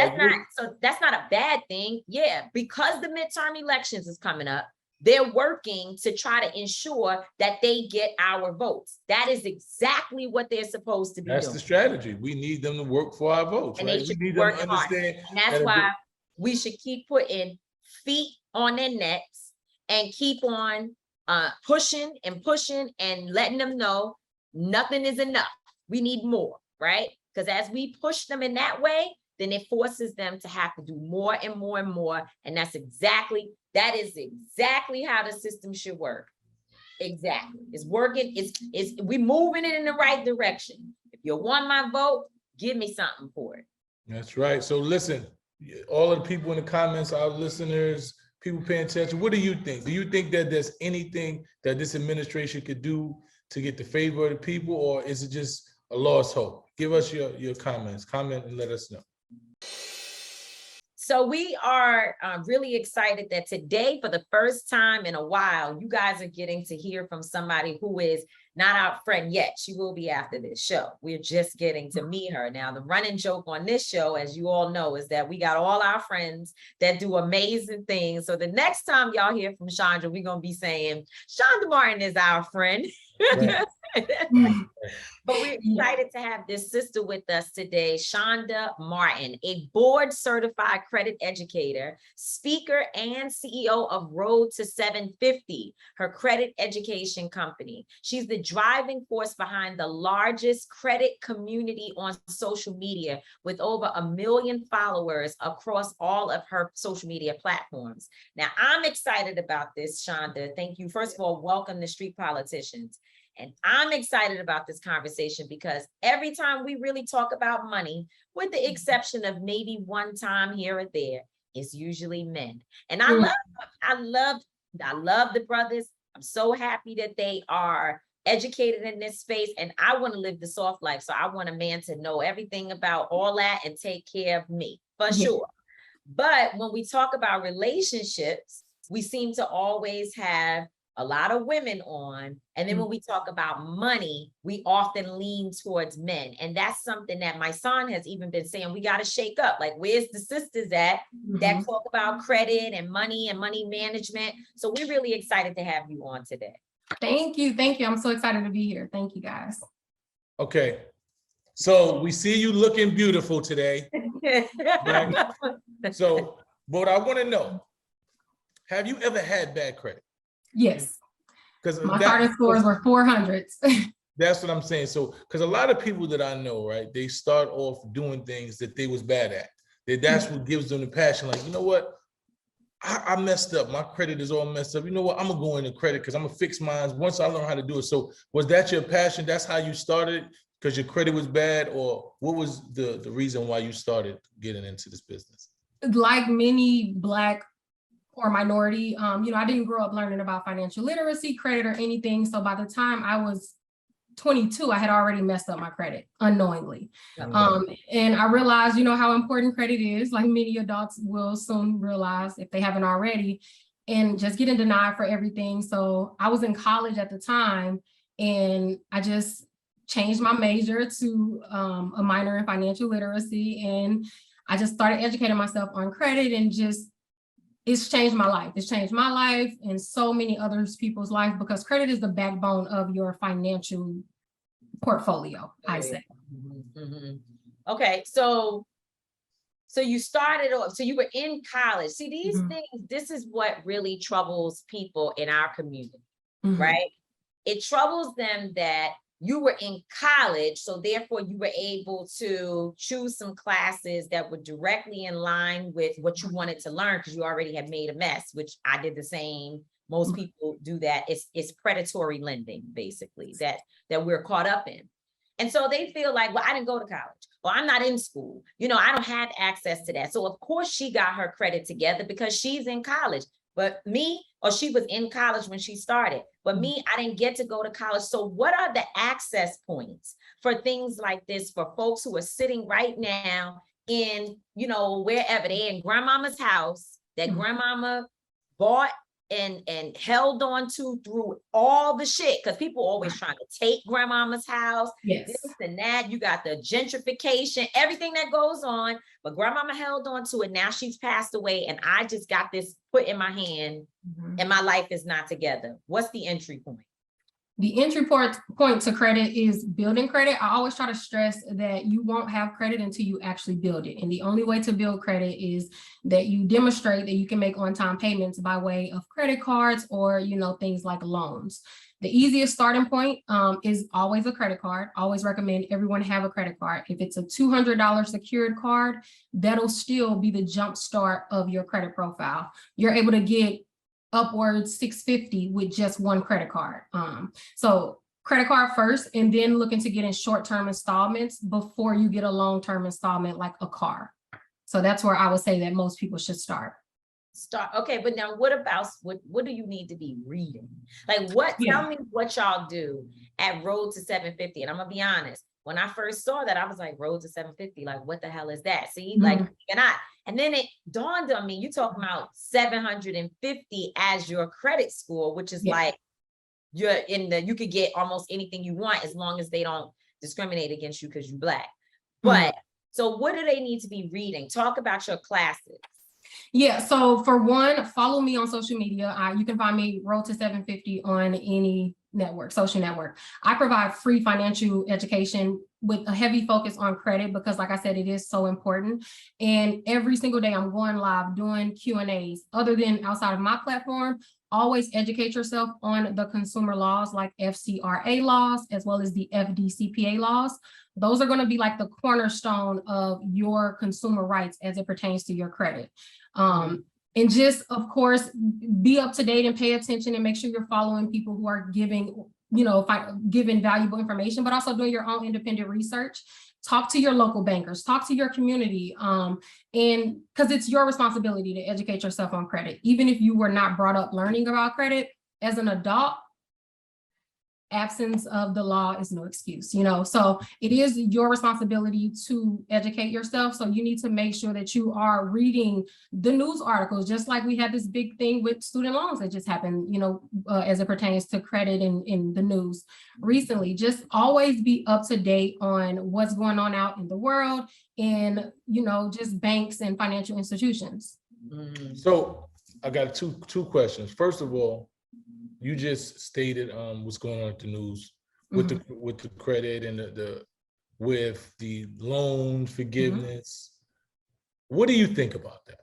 So that's not a bad thing. Yeah, because the midterm elections is coming up, they're working to try to ensure that they get our votes. That is exactly what they're supposed to be doing. That's the strategy. We need them to work for our votes, and right? They should we need work them to understand. And that's why we should keep putting feet on their necks and keep on pushing and letting them know nothing is enough. We need more, right? Because as we push them in that way, then it forces them to have to do more and more and more. And that is exactly how the system should work. Exactly. It's working. We're moving it in the right direction. If you want my vote, give me something for it. That's right. So listen, all of the people in the comments, our listeners, people paying attention, what do you think? Do you think that there's anything that this administration could do to get the favor of the people, or is it just a lost hope? Give us your comments. Comment and let us know. So we are really excited that today, for the first time in a while, you guys are getting to hear from somebody who is not our friend yet. She will be after this show. We're just getting to meet her. Now, the running joke on this show, as you all know, is that we got all our friends that do amazing things. So the next time y'all hear from Shonda, we're going to be saying, Shonda Martin is our friend. Right. But we're excited to have this sister with us today, Shonda Martin, a board certified credit educator, speaker, and CEO of Road to 750, her credit education company. She's the driving force behind the largest credit community on social media, with over 1 million followers across all of her social media platforms. Now, I'm excited about this, Shonda. Thank you. First of all, welcome to Street Politicians. And I'm excited about this conversation because every time we really talk about money, with the exception of maybe one time here or there, it's usually men. And I love the brothers. I'm so happy that they are educated in this space, and I want to live the soft life. So I want a man to know everything about all that and take care of me, for sure. But when we talk about relationships, we seem to always have a lot of women on. And then when we talk about money, we often lean towards men. And that's something that my son has even been saying, we got to shake up. Like, where's the sisters at that talk about credit and money management? So we're really excited to have you on today. Thank you. Thank you. I'm so excited to be here. Thank you, guys. Okay. So we see you looking beautiful today. Right? So what I want to know, have you ever had bad credit? Yes. Because my starting scores were 400s. That's what I'm saying. So, because a lot of people that I know, right, they start off doing things that they was bad at. That's what gives them the passion. Like, you know what? I messed up. My credit is all messed up. You know what? I'm gonna go into credit because I'm gonna fix mine once I learn how to do it. So, was that your passion? That's how you started? Because your credit was bad, or what was the reason why you started getting into this business? Like many Black or minority, I didn't grow up learning about financial literacy, credit, or anything. So by the time I was 22, I had already messed up my credit unknowingly. And I realized, how important credit is, like many adults will soon realize if they haven't already, and just getting denied for everything. So I was in college at the time, and I just changed my major to a minor in financial literacy. And I just started educating myself on credit, and it's changed my life. It's changed my life and so many other people's life, because credit is the backbone of your financial portfolio, I say. Okay, so you started off, so you were in college. See, these things, this is what really troubles people in our community, right? It troubles them that you were in college, so therefore you were able to choose some classes that were directly in line with what you wanted to learn, because you already had made a mess, which I did the same. Most people do that. It's predatory lending, basically, that we're caught up in. And so they feel like, well, I didn't go to college, or I'm not in school. I don't have access to that. So of course she got her credit together because she's in college. But me, or she was in college when she started, but me, I didn't get to go to college. So what are the access points for things like this for folks who are sitting right now in, wherever they're in grandmama's house that grandmama bought and held on to through all the shit, because people are always trying to take grandmama's house, this and that. You got the gentrification, everything that goes on, but grandmama held on to it. Now she's passed away, and I just got this put in my hand, and my life is not together. What's the entry point? The entry point to credit is building credit. I always try to stress that you won't have credit until you actually build it. And the only way to build credit is that you demonstrate that you can make on-time payments by way of credit cards or, things like loans. The easiest starting point is always a credit card. I always recommend everyone have a credit card. If it's a $200 secured card, that'll still be the jump start of your credit profile. You're able to get upwards $650 with just one credit card. So credit card first, and then looking to get in short-term installments before you get a long-term installment like a car. So that's where I would say that most people should start. start, okay, but now what about, what do you need to be reading? Like what, Yeah. tell me what y'all do at Road to 750. And I'm gonna be honest, when I first saw that, I was like, Road to 750, like what the hell is that? See, like, and then it dawned on me, you talking about 750 as your credit score, which is like, you're in the, you could get almost anything you want as long as they don't discriminate against you because you're Black. But so what do they need to be reading? Talk about your classes. Yeah, so for one, follow me on social media. You can find me Road to 750 on any network, social network. I provide free financial education with a heavy focus on credit because like I said, it is so important. And every single day I'm going live doing Q&As. Other than outside of my platform, always educate yourself on the consumer laws like FCRA laws, as well as the FDCPA laws. Those are going to be like the cornerstone of your consumer rights as it pertains to your credit. And just, of course, be up to date and pay attention and make sure you're following people who are giving, giving valuable information, but also doing your own independent research. Talk to your local bankers, talk to your community, and because it's your responsibility to educate yourself on credit. Even if you were not brought up learning about credit as an adult, absence of the law is no excuse, so it is your responsibility to educate yourself. So you need to make sure that you are reading the news articles, just like we had this big thing with student loans that just happened, as it pertains to credit in the news recently. Just always be up to date on what's going on out in the world and, just banks and financial institutions. So I got two questions. First of all, you just stated what's going on with the news with the credit and with the loan forgiveness. What do you think about that?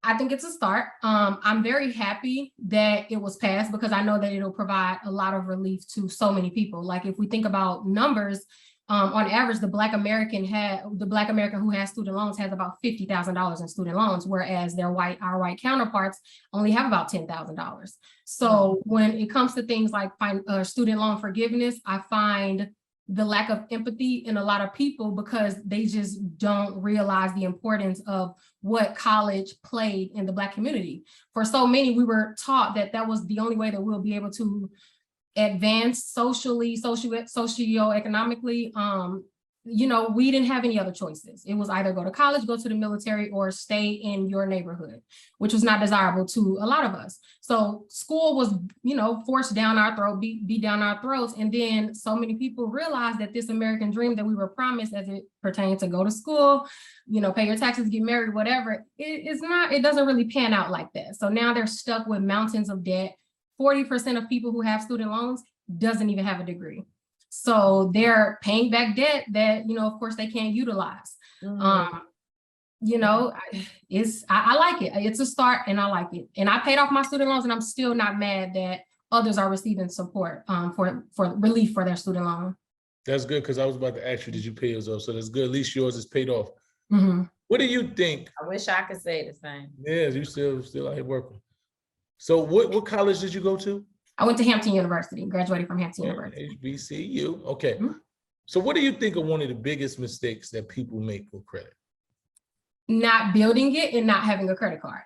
I think it's a start. I'm very happy that it was passed because I know that it'll provide a lot of relief to so many people. Like if we think about numbers, on average, the Black American who has student loans has about $50,000 in student loans, whereas our white counterparts only have about $10,000. So when it comes to things like student loan forgiveness, I find the lack of empathy in a lot of people because they just don't realize the importance of what college played in the Black community. For so many, we were taught that that was the only way that we'll be able to advance socially, socioeconomically. We didn't have any other choices. It was either go to college, go to the military, or stay in your neighborhood, which was not desirable to a lot of us. So school was, forced down our throat, be down our throats. And then so many people realized that this American dream that we were promised as it pertains to go to school, pay your taxes, get married, whatever, it doesn't really pan out like that. So now they're stuck with mountains of debt. 40% of people who have student loans doesn't even have a degree. So they're paying back debt that, of course they can't utilize. I like it. It's a start and I like it. And I paid off my student loans and I'm still not mad that others are receiving support for relief for their student loan. That's good, because I was about to ask you, did you pay yours off? So that's good. At least yours is paid off. What do you think? I wish I could say the same. Yeah, you still out here working. So what college did you go to? I went to Hampton University, graduated from Hampton University. HBCU, okay. So what do you think are one of the biggest mistakes that people make with credit? Not building it and not having a credit card.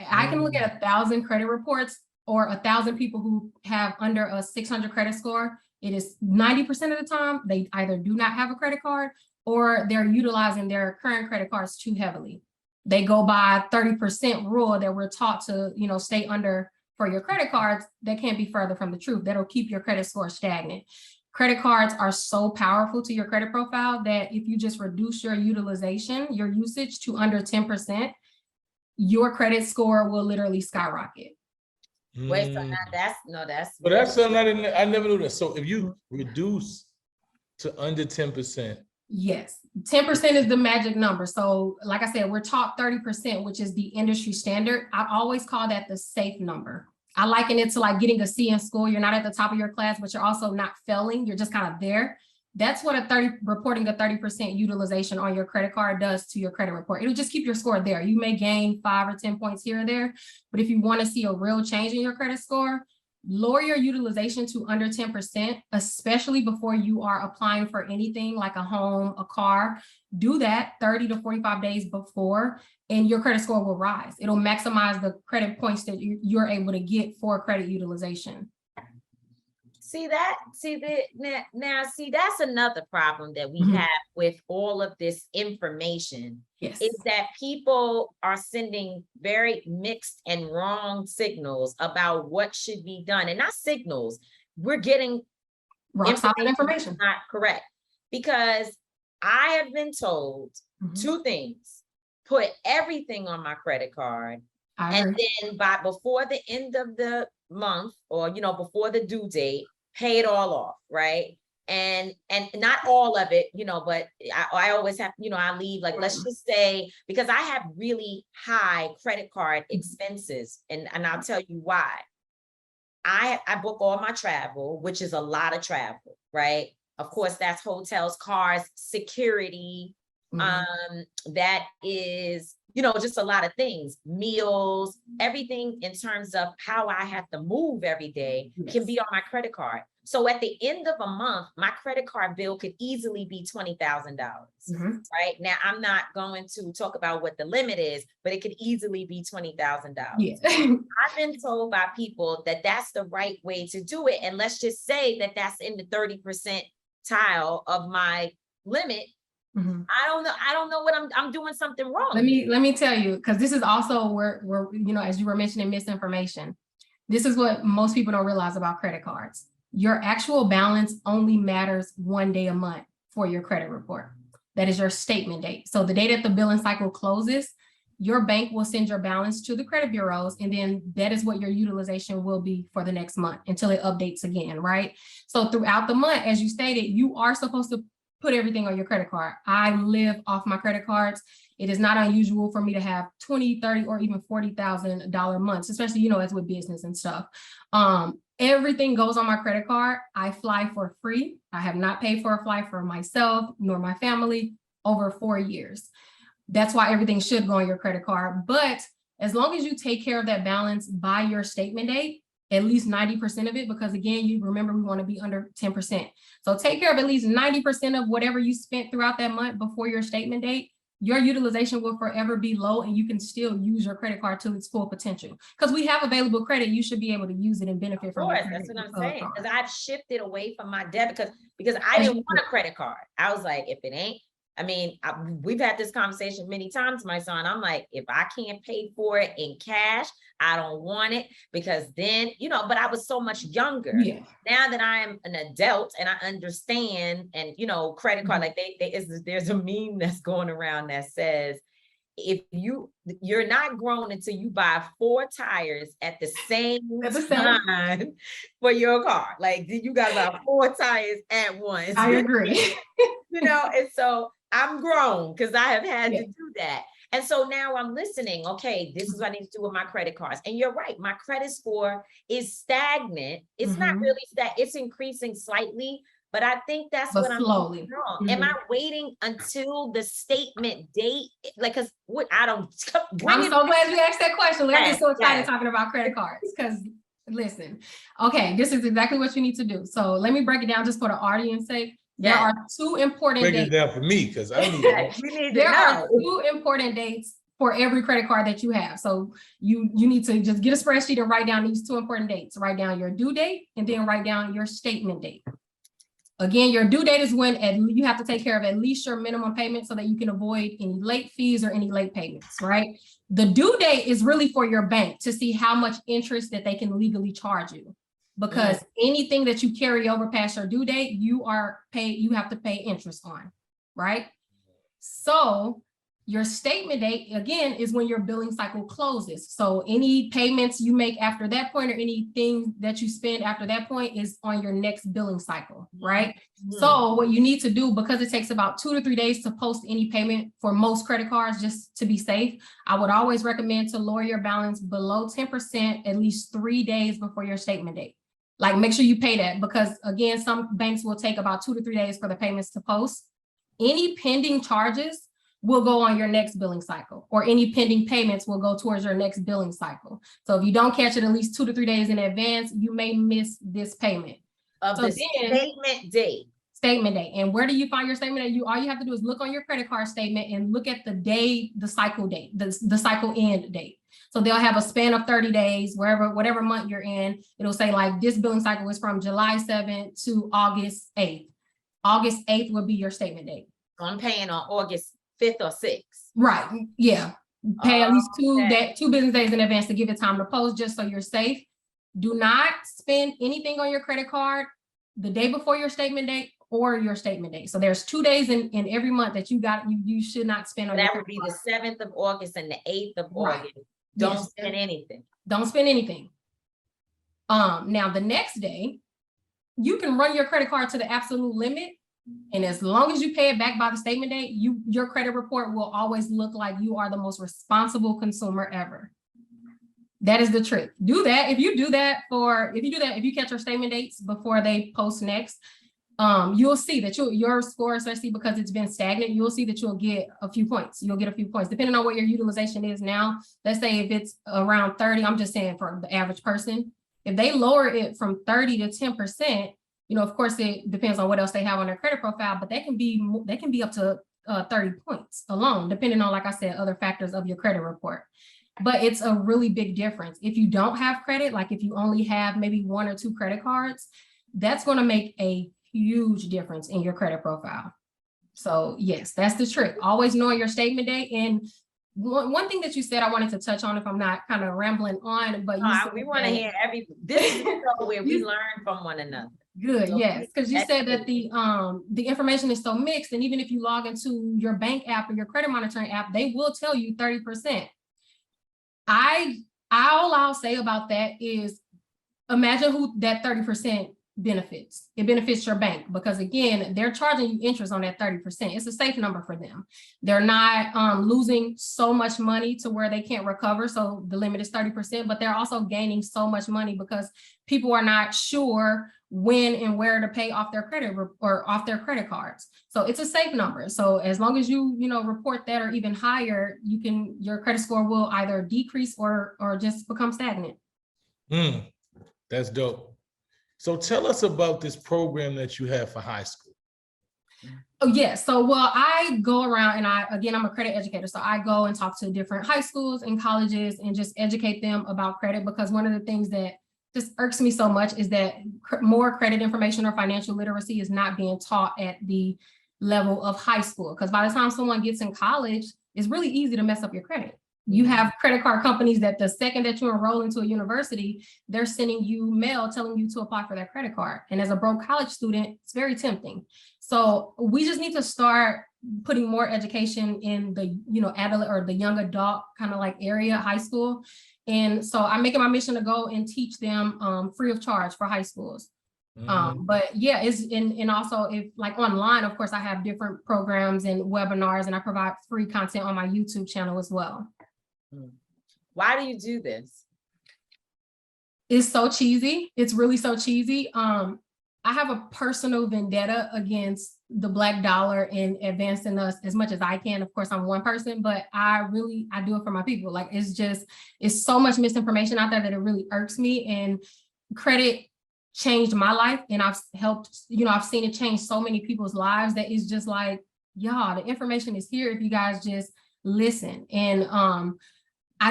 I can look at 1,000 credit reports or 1,000 people who have under a 600 credit score. It is 90% of the time, they either do not have a credit card or they're utilizing their current credit cards too heavily. They go by 30% rule that we're taught to, stay under for your credit cards. That can't be further from the truth. That'll keep your credit score stagnant. Credit cards are so powerful to your credit profile that if you just reduce your utilization, your usage to under 10%, your credit score will literally skyrocket. Wait, so that's. But that's something I never knew that. So if you reduce to under 10%. Yes, 10% is the magic number. So like I said, we're taught 30%, which is the industry standard. I always call that the safe number. I liken it to like getting a C in school. You're not at the top of your class, but you're also not failing. You're just kind of there. That's what reporting a 30% utilization on your credit card does to your credit report. It'll just keep your score there. You may gain 5 or 10 points here or there, but if you want to see a real change in your credit score, lower your utilization to under 10%, especially before you are applying for anything like a home, a car. Do that 30 to 45 days before, and your credit score will rise. It'll maximize the credit points that you're able to get for credit utilization. See, that's another problem that we have with all of this information. Yes. Is that people are sending very mixed and wrong signals about what should be done, and not signals. We're getting Rock solid information. Not correct, because I have been told two things: put everything on my credit card, and then before the end of the month, or before the due date, pay it all off, right? And not all of it, but I always have, I leave, like, let's just say, because I have really high credit card expenses, and I'll tell you why. I book all my travel, which is a lot of travel, right? Of course, that's hotels, cars, security. That is, just a lot of things, meals, everything in terms of how I have to move every day can be on my credit card. So at the end of a month, my credit card bill could easily be $20,000, right? Now, I'm not going to talk about what the limit is, but it could easily be $20,000. Yeah. I've been told by people that that's the right way to do it. And let's just say that that's in the 30% tile of my limit. I don't know what I'm doing something wrong. Let me tell you, because this is also where, as you were mentioning, misinformation. This is what most people don't realize about credit cards. Your actual balance only matters one day a month for your credit report. That is your statement date. So the day that the billing cycle closes, your bank will send your balance to the credit bureaus, and then that is what your utilization will be for the next month until it updates again, right? So throughout the month, as you stated, you are supposed to put everything on your credit card. I live off my credit cards. It is not unusual for me to have 20, 30, or even $40,000 months, especially, as with business and stuff. Everything goes on my credit card. I fly for free. I have not paid for a flight for myself nor my family over 4 years. That's why everything should go on your credit card. But as long as you take care of that balance by your statement date, at least 90% of it, because again, you remember we want to be under 10%. So take care of at least 90% of whatever you spent throughout that month before your statement date. Your utilization will forever be low, and you can still use your credit card to its full potential. Because we have available credit, you should be able to use it and benefit from it. Of course, that's what I'm saying. Because I've shifted away from my debit because I didn't want a credit card. I was like, if it ain't, we've had this conversation many times, my son. I'm like, if I can't pay for it in cash, I don't want it, because then, but I was so much younger. Yeah. Now that I'm an adult and I understand, and, credit card, like there's a meme that's going around that says, if you're not grown until you buy 4 tires at the same time for your car. Like, you got about 4 tires at once. I agree. And so I'm grown because I have had to do that. And so now I'm listening. Okay, this is what I need to do with my credit cards. And you're right, my credit score is stagnant. It's not really it's increasing slightly, but I think that's what slowly. I'm doing wrong. Am I waiting until the statement date? Like, because I'm so glad you asked that question. I'm just so excited talking about credit cards, because listen, okay, this is exactly what you need to do. So let me break it down just for the audience sake. There are 2 important dates. Break it down for me, because I need there are 2 important dates for every credit card that you have. So you need to just get a spreadsheet and write down these 2 important dates. Write down your due date and then write down your statement date. Again, your due date is when you have to take care of at least your minimum payment so that you can avoid any late fees or any late payments, right? The due date is really for your bank to see how much interest that they can legally charge you. Because anything that you carry over past your due date, you have to pay interest on, right? So your statement date, again, is when your billing cycle closes. So any payments you make after that point, or anything that you spend after that point, is on your next billing cycle, right? So what you need to do, because it takes about 2 to 3 days to post any payment for most credit cards, just to be safe, I would always recommend to lower your balance below 10% at least 3 days before your statement date. Like, make sure you pay that, because again, some banks will take about 2 to 3 days for the payments to post. Any pending charges will go on your next billing cycle, or any pending payments will go towards your next billing cycle. So if you don't catch it at least 2 to 3 days in advance, you may miss this payment. Of So the then- statement date. Statement date. And where do you find your statement date? All you have to do is look on your credit card statement and look at the day, the cycle date, the cycle end date. So they'll have a span of 30 days, whatever month you're in. It'll say like this billing cycle is from July 7th to August 8th. August 8th would be your statement date. So I'm paying on August 5th or 6th. Right. Yeah. Pay at least Okay. 2 business days in advance to give it time to post, just so you're safe. Do not spend anything on your credit card the day before your statement date or your statement date. So there's 2 days in every month that you should not spend on your That would credit be the card. 7th of August and the 8th of Right. August. Don't Yes. spend anything. Don't spend anything. Now the next day, you can run your credit card to the absolute limit. And as long as you pay it back by the statement date, your credit report will always look like you are the most responsible consumer ever. That is the trick. Do that. If you catch your statement dates before they post next, you'll see that your score, especially because it's been stagnant, you'll see that you'll get a few points. You'll get a few points depending on what your utilization is now. Let's say if it's around 30, I'm just saying for the average person, if they lower it from 30 to 10%, of course it depends on what else they have on their credit profile, but they can be up to 30 points alone, depending on, like I said, other factors of your credit report. But it's a really big difference. If you don't have credit, like if you only have maybe 1 or 2 credit cards, that's going to make a huge difference in your credit profile. So yes, that's the trick. Always knowing your statement date. And one thing that you said, I wanted to touch on, if I'm not kind of rambling on, but We want to hear this is the show where we learn from one another. Good, So yes, because you said that the information is so mixed, and even if you log into your bank app or your credit monitoring app, they will tell you 30%. All I'll say about that is imagine who that 30% benefits. It benefits your bank, because again, they're charging you interest on that 30%. It's a safe number for them. They're not losing so much money to where they can't recover. So the limit is 30%, but they're also gaining so much money because people are not sure when and where to pay off their credit or off their credit cards. So it's a safe number. So as long as you report that or even higher, your credit score will either decrease or just become stagnant. That's dope. So tell us about this program that you have for high school. Oh, yes. So, I go around and I'm a credit educator. So I go and talk to different high schools and colleges and just educate them about credit, because one of the things that just irks me so much is that more credit information or financial literacy is not being taught at the level of high school. Because by the time someone gets in college, it's really easy to mess up your credit. You have credit card companies that the second that you enroll into a university, they're sending you mail telling you to apply for that credit card. And as a broke college student, it's very tempting. So we just need to start putting more education in the, adult or the young adult kind of like area, high school. And so I'm making my mission to go and teach them free of charge for high schools. But yeah, and also if like online, of course, I have different programs and webinars, and I provide free content on my YouTube channel as well. Why do you do this? It's so cheesy. It's really so cheesy. I have a personal vendetta against the Black dollar and advancing us as much as I can. Of course, I'm one person, but I do it for my people. Like it's so much misinformation out there that it really irks me. And credit changed my life, and I've helped, I've seen it change so many people's lives that it's just like, y'all, the information is here if you guys just listen. And when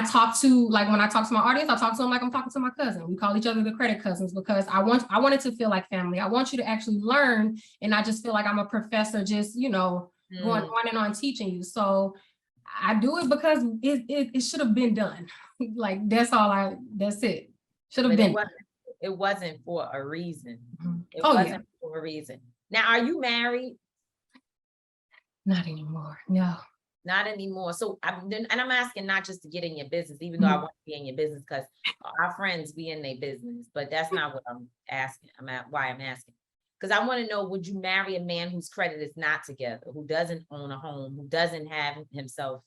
I talk to my audience, I talk to them like I'm talking to my cousin. We call each other the credit cousins, because I want it to feel like family. I want you to actually learn and not just feel like I'm a professor just, going on and on teaching you. So I do it because it should have been done. Like that's it. Should have been. It wasn't for a reason. It Oh, wasn't for a reason. Now, are you married? Not anymore. No. Not anymore. So I'm asking not just to get in your business, even though I want to be in your business, because our friends be in their business, but that's not what I'm asking. Why I'm asking. Because I want to know, would you marry a man whose credit is not together, who doesn't own a home, who doesn't have himself,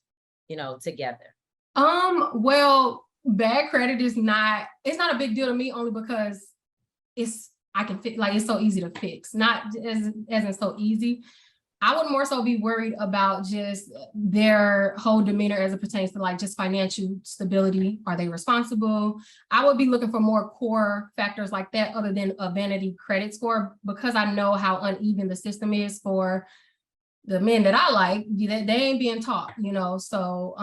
together? Well, bad credit it's not a big deal to me, only because I can fix, like it's so easy to fix, not as in so easy. I would more so be worried about just their whole demeanor as it pertains to like just financial stability. Are they responsible? I would be looking for more core factors like that other than a vanity credit score, because I know how uneven the system is for the men that I like. They ain't being taught, so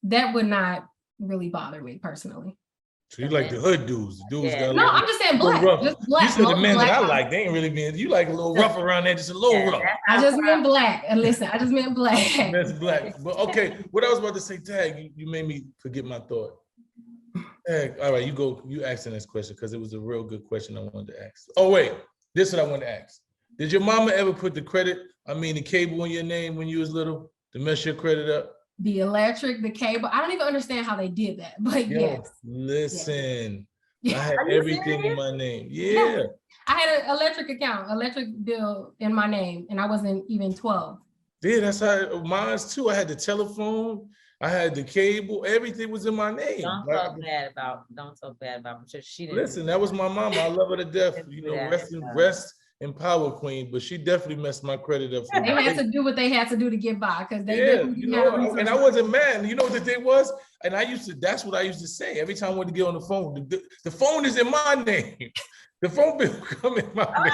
that would not really bother me personally. So you like the hood dudes? The dudes got a No, little, I'm just saying little black. rough. Just black. You said the most men that black I guys. like, they ain't really being. You like a little rough around there, just a little rough. I just meant black. And listen, I just meant black. That's black. But okay, what I was about to say, Tag, you made me forget my thought. Tag, all right, you go. You asking this question because it was a real good question I wanted to ask. Oh wait, this is what I wanted to ask. Did your mama ever put the cable in your name when you was little to mess your credit up? The electric, the cable. I don't even understand how they did that, but yes. Listen, Yeah. I had everything in my name. Yeah. I had an electric bill in my name, and I wasn't even 12. Yeah, that's how mine's too. I had the telephone, I had the cable, everything was in my name. Don't talk bad about she didn't. Listen, that was my mama. I love her to death. Rest in power, queen. But she definitely messed my credit up. They had to do what they had to do to get by, because they didn't have and I wasn't mad. You know what the thing was? And that's what I used to say every time I wanted to get on the phone. The phone is in my name. The phone bill come in my name.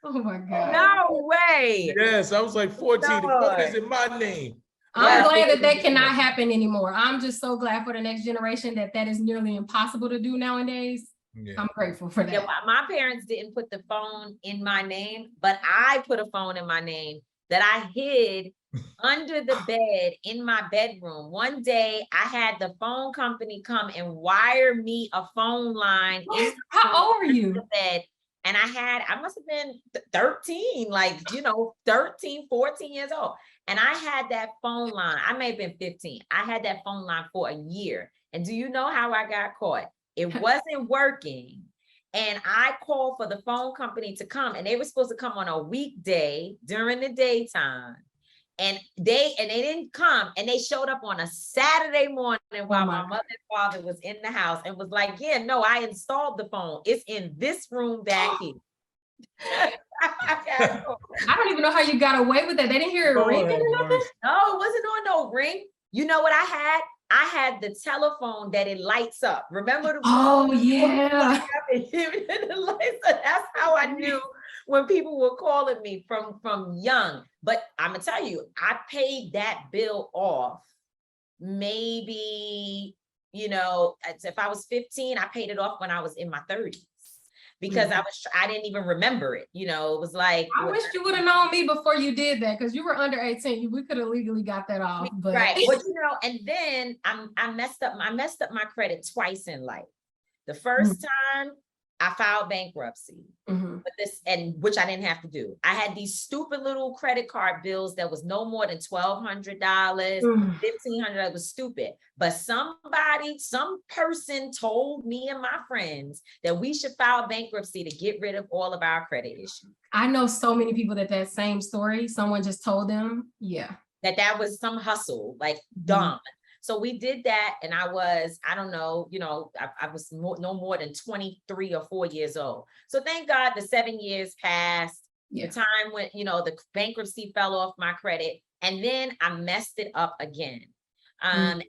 Oh my God. No way. Yes, I was like 14. The phone is in my name. I'm glad that cannot happen anymore. I'm just so glad for the next generation that is nearly impossible to do nowadays. Yeah. I'm grateful for that. Yeah, my parents didn't put the phone in my name, but I put a phone in my name that I hid under the bed in my bedroom. One day I had the phone company come and wire me a phone line. How old were you? The bed. And I must have been 13, 13, 14 years old. And I had that phone line. I may have been 15. I had that phone line for a year. And do you know how I got caught? It wasn't working. And I called for the phone company to come, and they were supposed to come on a weekday during the daytime. And they didn't come, and they showed up on a Saturday morning while my mother and father was in the house and was like, yeah, no, I installed the phone. It's in this room back here. I don't even know how you got away with that. They didn't hear it ringing or nothing? No, it wasn't on no ring. You know what I had? I had the telephone that it lights up. Remember the yeah. That's how I knew when people were calling me from young. But I'm gonna tell you, I paid that bill off. Maybe, if I was 15, I paid it off when I was in my 30s. Because I didn't even remember it. It was like, I wish you would have known me before you did that, because you were under 18. We could have legally got that off. But. Right. But and then I messed up my credit twice in life. The first time I filed bankruptcy, but which I didn't have to do. I had these stupid little credit card bills that was no more than $1,200, $1,500. It was stupid. But some person told me and my friends that we should file bankruptcy to get rid of all of our credit issues. I know so many people that same story, someone just told them, that was some hustle, like dumb. So we did that, and I was, I don't know, I was no more than 23 or 4 years old. So thank God the 7 years passed. The time when, the bankruptcy fell off my credit, and then I messed it up again. And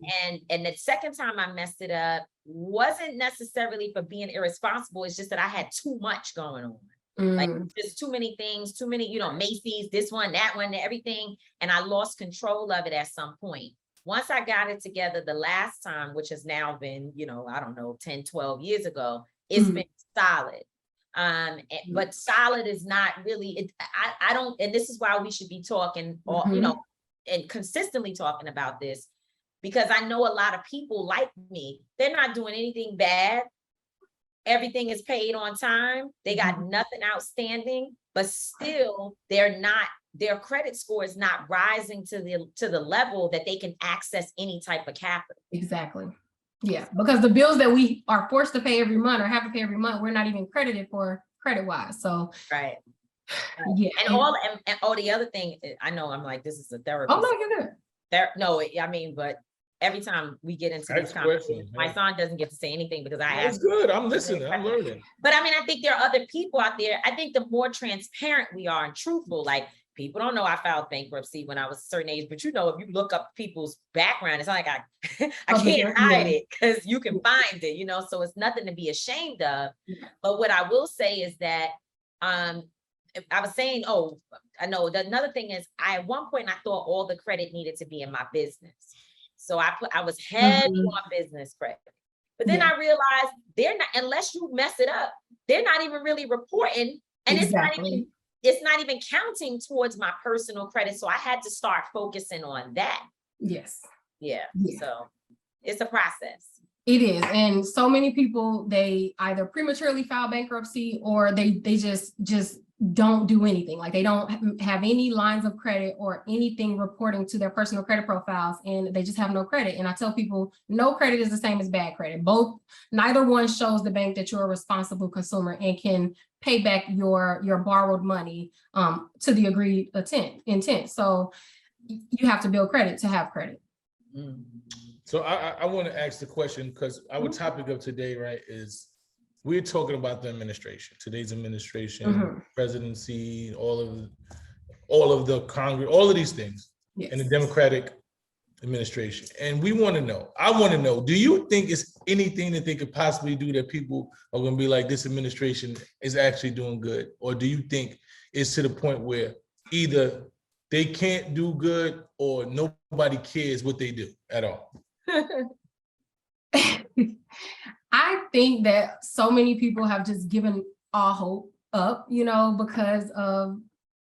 the second time I messed it up wasn't necessarily for being irresponsible. It's just that I had too much going on. Like just too many things, too many, Macy's, this one, that one, everything. And I lost control of it at some point. Once I got it together the last time, which has now been, I don't know, 10, 12 years ago, it's been solid. But solid is not really, I don't, and this is why we should be talking, and consistently talking about this, because I know a lot of people like me, they're not doing anything bad. Everything is paid on time. They got nothing outstanding, but still their credit score is not rising to the level that they can access any type of capital. Exactly. Yeah, because the bills that we are forced to pay every month or have to pay every month, we're not even credited for credit-wise. So right. Yeah. And the other thing, I know I'm like, this is a therapy. Oh no, you're good. But every time we get into these Ask conversations, questions, my yeah. son doesn't get to say anything because I That's ask. good. I'm listening. I'm learning. But I mean, I think there are other people out there. I think the more transparent we are and truthful, like people don't know I filed bankruptcy when I was a certain age, but you know, if you look up people's background, it's not like I can't hide it because you can find it, you know, so it's nothing to be ashamed of. But what I will say is that I was saying, oh, I know another thing is at one point I thought all the credit needed to be in my business. So I was heavy on business credit. But then I realized they're not, unless you mess it up, they're not even really reporting. And it's not even counting towards my personal credit. So I had to start focusing on that. Yes. Yeah. So it's a process. It is. And so many people, they either prematurely file bankruptcy or they just don't do anything. Like they don't have any lines of credit or anything reporting to their personal credit profiles, and they just have no credit. And I tell people, no credit is the same as bad credit. Neither one shows the bank that you're a responsible consumer and can pay back your borrowed money to the agreed intent. So you have to build credit to have credit. So I want to ask the question, because our topic of today, right, is we're talking about the administration, today's administration, presidency, all of the Congress, all of these things, and the Democratic administration. And we want to know, I want to know, do you think it's anything that they could possibly do that people are going to be like, this administration is actually doing good? Or do you think it's to the point where either they can't do good or nobody cares what they do at all? I think that so many people have just given all hope up, you know, because of,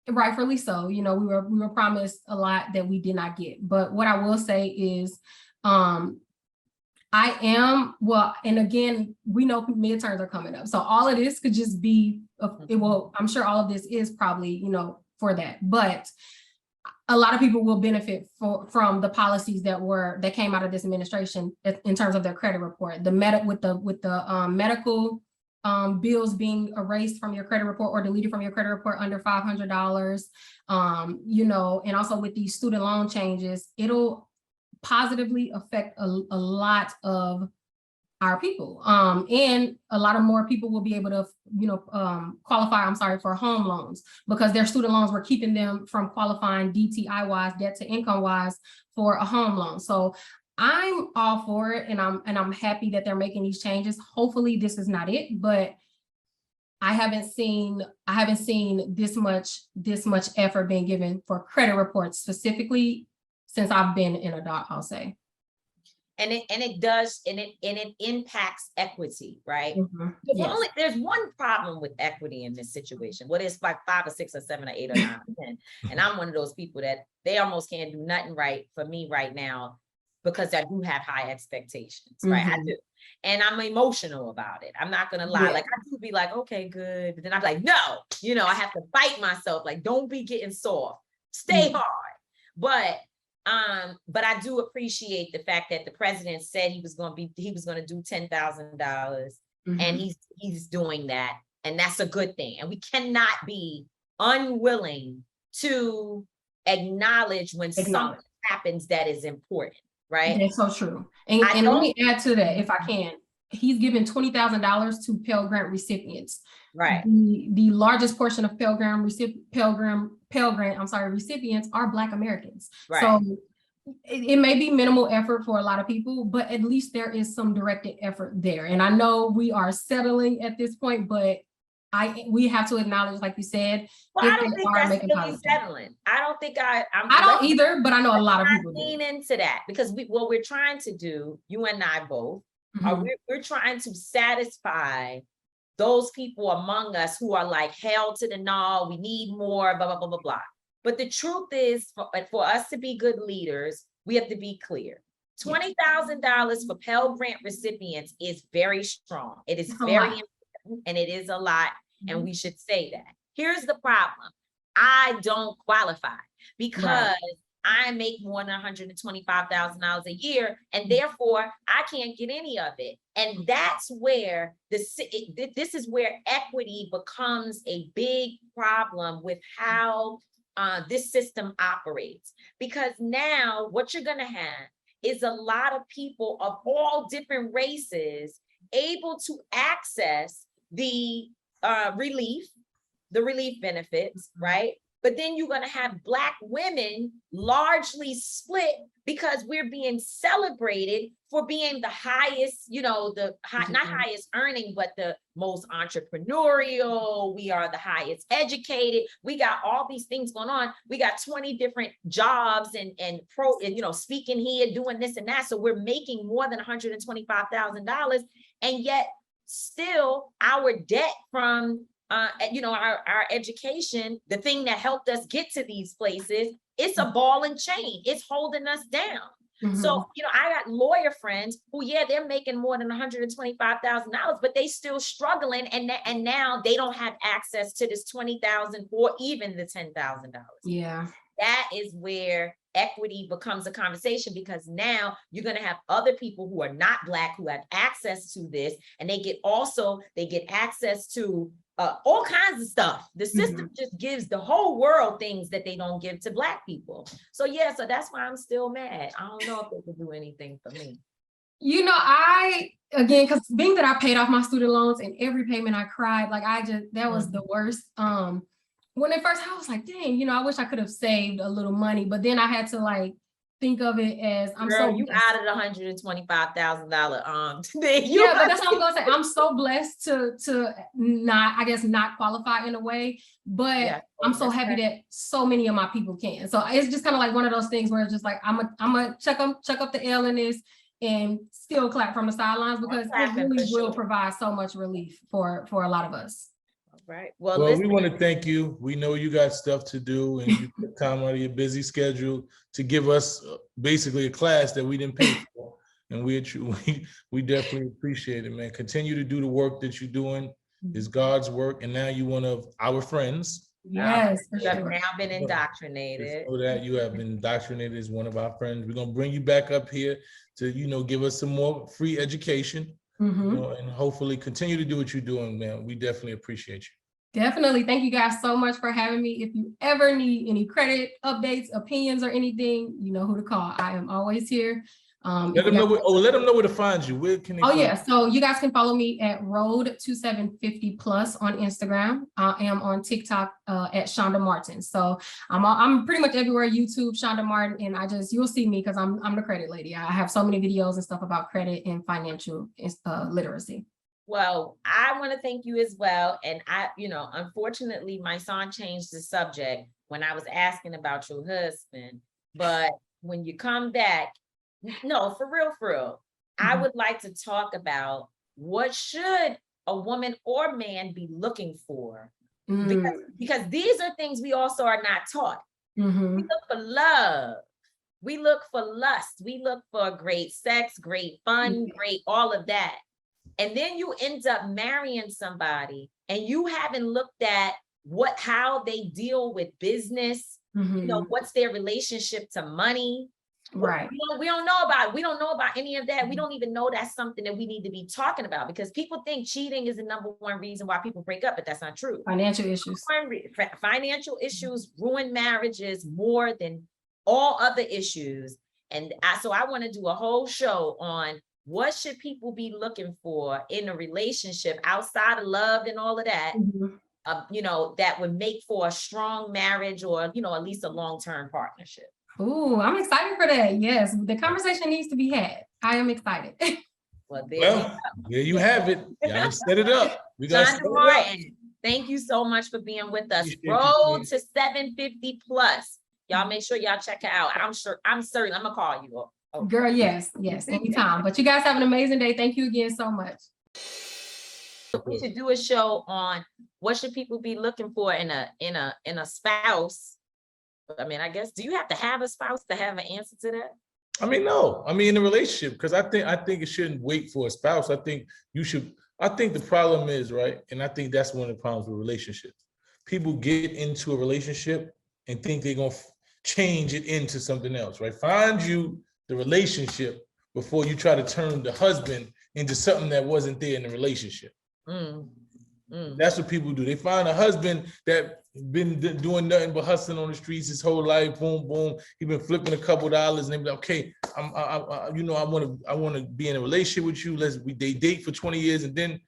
rightfully so, you know, we were promised a lot that we did not get. But what I will say is, and again, we know midterms are coming up. So all of this could just be, I'm sure all of this is probably, you know, for that. But a lot of people will benefit from the policies that came out of this administration in terms of their credit report. With the medical bills being erased from your credit report or deleted from your credit report under $500, you know, and also with these student loan changes, it'll positively affect a lot of our people. And a lot of more people will be able to, you know, qualify, for home loans, because their student loans were keeping them from qualifying DTI wise, debt to income wise, for a home loan. So I'm all for it, and I'm happy that they're making these changes. Hopefully this is not it, but I haven't seen this much effort being given for credit reports specifically since I've been an adult, I'll say. And it impacts equity, right? There's one problem with equity in this situation. What is like 5 or 6 or 7 or 8 or 9 or 10. And I'm one of those people that they almost can't do nothing right for me right now, because I do have high expectations, right? I do. And I'm emotional about it. I'm not gonna lie. Like I do be like, okay, good. But then I'm like, no, you know, I have to fight myself. Like, don't be getting soft, stay hard. But I do appreciate the fact that the president said he was going to do $10,000, and he's doing that, and that's a good thing. And we cannot be unwilling to acknowledge when something happens that is important, right? That's so true. And let me add to that, if I can. He's given $20,000 to Pell Grant recipients. Right. The largest portion of Pell Grant recipients are Black Americans. Right. So it may be minimal effort for a lot of people, but at least there is some directed effort there. And I know we are settling at this point, but we have to acknowledge, like you said, well, I don't think that's really settling. I don't think I don't either, but I know a lot of people lean into that, because what we're trying to do, you and I both, we're trying to satisfy those people among us who are like, hell to the no, we need more, blah, blah, blah, blah, blah. But the truth is, for us to be good leaders, we have to be clear. $20,000 for Pell Grant recipients is very strong. It is very important, and it is a lot, and we should say that. Here's the problem. I don't qualify because I make more than $125,000 a year, and therefore I can't get any of it. And that's where this is where equity becomes a big problem with how this system operates. Because now what you're going to have is a lot of people of all different races able to access the relief benefits, right? But then you're going to have Black women largely split because we're being celebrated for being the highest, not highest earning, but the most entrepreneurial. We are the highest educated. We got all these things going on. We got 20 different jobs and speaking here, doing this and that. So we're making more than $125,000. And yet still our debt from our education, the thing that helped us get to these places, it's a ball and chain. It's holding us down. Mm-hmm. So, I got lawyer friends who, they're making more than $125,000, but they still struggling. And now they don't have access to this $20,000 or even the $10,000. Yeah. That is where equity becomes a conversation, because now you're going to have other people who are not Black who have access to this, and they get access to all kinds of stuff. The system just gives the whole world things that they don't give to Black people. So so that's why I'm still mad. I don't know if they can do anything for me. Because being that I paid off my student loans and every payment I cried, that was the worst. When at first I was like, dang, I wish I could have saved a little money, but then I had to think of it as you out of the $125,000 thing. Yeah, but that's what I'm gonna say. I'm so blessed to not qualify in a way, but I'm so happy that so many of my people can. So it's just kind of like one of those things where it's just like I'm gonna check up the L in this and still clap from the sidelines, because it really will provide so much relief for a lot of us. Right. Well, we want to thank you. We know you got stuff to do, and you put time out of your busy schedule to give us basically a class that we didn't pay for. And we definitely appreciate it, man. Continue to do the work that you're doing. It's God's work. And now you're one of our friends. Yes, you have now been indoctrinated. So that you have been indoctrinated as one of our friends. We're going to bring you back up here to, give us some more free education. And hopefully continue to do what you're doing, man. We definitely appreciate you. Definitely. Thank you guys so much for having me. If you ever need any credit updates, opinions, or anything, you know who to call. I am always here. Let them know where to find you. Where can they So you guys can follow me at Road2750+ on Instagram. I am on TikTok at Shonda Martin. So I'm pretty much everywhere, YouTube, Shonda Martin, and you'll see me because I'm the credit lady. I have so many videos and stuff about credit and financial literacy. Well, I want to thank you as well. And unfortunately, my son changed the subject when I was asking about your husband. But when you come back, no, for real, I would like to talk about what should a woman or man be looking for? Because these are things we also are not taught. We look for love. We look for lust. We look for great sex, great fun, great all of that. And then you end up marrying somebody and you haven't looked at how they deal with business, what's their relationship to money. Right. We don't know about any of that. We don't even know that's something that we need to be talking about, because people think cheating is the number one reason why people break up, but that's not true. Financial issues. Financial issues ruin marriages more than all other issues. And so I want to do a whole show on what should people be looking for in a relationship outside of love and all of that, that would make for a strong marriage or, at least a long-term partnership. Ooh, I'm excited for that. Yes, the conversation needs to be had. I am excited. Well, there you have it. Y'all set it up. We got Shonda Martin, thank you so much for being with us. Road to 750+. Y'all make sure y'all check her out. I'm certain I'm gonna call you. Okay. Girl, yes, anytime. But you guys have an amazing day. Thank you again so much. We should do a show on what should people be looking for in a spouse. I mean, I guess, do you have to have a spouse to have an answer to that? I mean, no. I mean, in a relationship, because I think it shouldn't wait for a spouse. I think the problem is, right, and I think that's one of the problems with relationships. People get into a relationship and think they're going to change it into something else, right? Find you the relationship before you try to turn the husband into something that wasn't there in the relationship. That's what people do. They find a husband that been doing nothing but hustling on the streets his whole life. Boom, boom. He been flipping a couple dollars, and they be like, okay, I want to be in a relationship with you. They date for 20 years, and then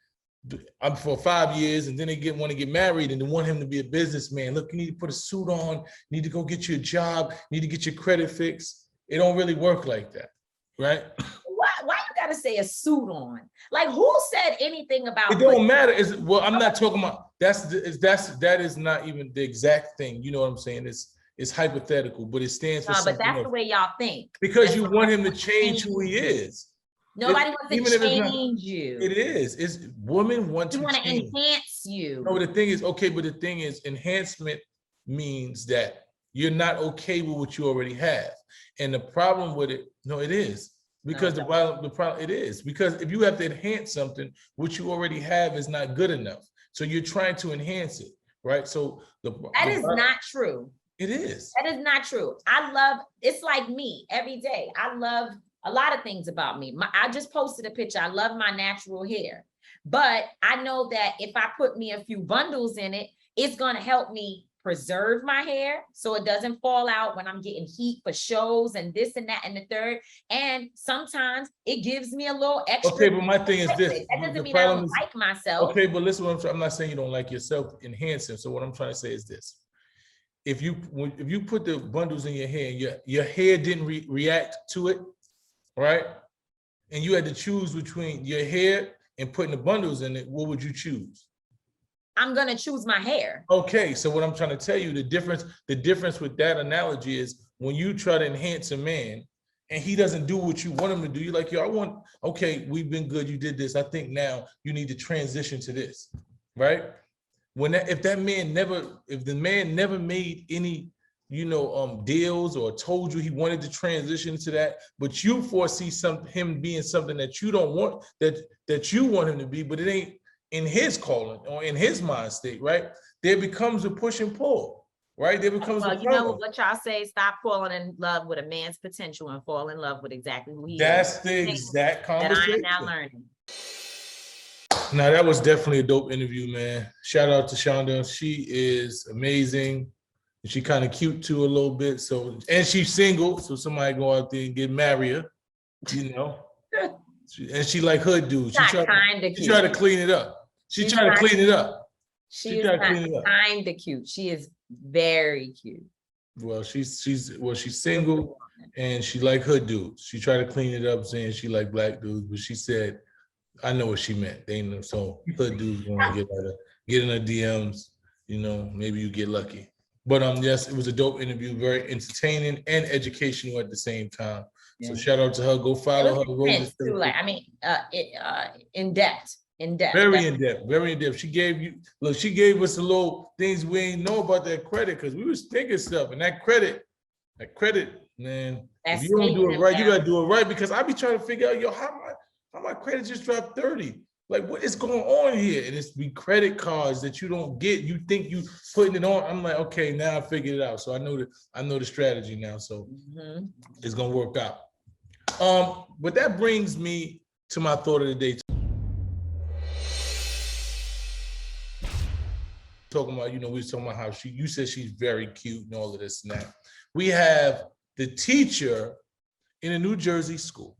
I'm for 5 years, and then they want to get married, and they want him to be a businessman. Look, you need to put a suit on. You need to go get you a job. You need to get your credit fixed. It don't really work like that, right? Why you gotta say a suit on? Like, who said anything about it? Don't matter. I'm not talking about that is not even the exact thing. You know what I'm saying? It's hypothetical, but it stands for something. But that's the way y'all think. Because you want him to change who he is. Nobody wants to change you. It is. It's women want to enhance you. No, the thing is, okay, but the thing is, enhancement means that you're not okay with what you already have. And the problem with it, no, it is. Because the problem, it is. Because if you have to enhance something, what you already have is not good enough. So you're trying to enhance it, right? So that is not true. It is. That is not true. It's like me every day. I love a lot of things about me. I just posted a picture. I love my natural hair. But I know that if I put me a few bundles in it, it's going to help me preserve my hair so it doesn't fall out when I'm getting heat for shows and this and that and the third. And sometimes it gives me a little extra. Okay, but my thing is this. That doesn't mean I don't like myself. Okay, but listen, I'm not saying you don't like yourself, enhancing. So what I'm trying to say is this. If you put the bundles in your hair and your hair didn't react to it, right? And you had to choose between your hair and putting the bundles in it, what would you choose? I'm going to choose my hair. Okay, so what I'm trying to tell you, the difference with that analogy is when you try to enhance a man and he doesn't do what you want him to do, you're like, yo, okay, we've been good, you did this. I think now you need to transition to this, right? If the man never made any, deals or told you he wanted to transition to that, but you foresee him being something that you don't want, that you want him to be, but it ain't in his calling or in his mind state, right? There becomes a push and pull, right? There becomes a you know what y'all say, stop falling in love with a man's potential and fall in love with exactly who he is. That's the exact conversation that I am now learning. Now, that was definitely a dope interview, man. Shout out to Shonda. She is amazing. She kind of cute too a little bit. So, and she's single, so somebody go out there and get married her, And she like hood dude. She tried to clean it up. She tried to clean it up. She is not kind of cute. She is very cute. Well, she's single and she like hood dudes. She tried to clean it up saying she like black dudes, but she said, I know what she meant. They know, so hood dudes want to get in her DMs, maybe you get lucky. But yes, it was a dope interview, very entertaining and educational at the same time. Yeah. So shout out to her. Go follow her. In depth. Very in depth. She gave us a little things we ain't know about that credit because we was thinking stuff. And that credit, man, if you don't do it right, you gotta do it right. Because I be trying to figure out, how my credit just dropped 30. Like, what is going on here? And it's be credit cards that you don't get. You think you putting it on. I'm like, okay, now I figured it out. So I know the strategy now. So it's gonna work out. But that brings me to my thought of the day. Talking about, we were talking about how you said she's very cute and all of this and that. We have the teacher in a New Jersey school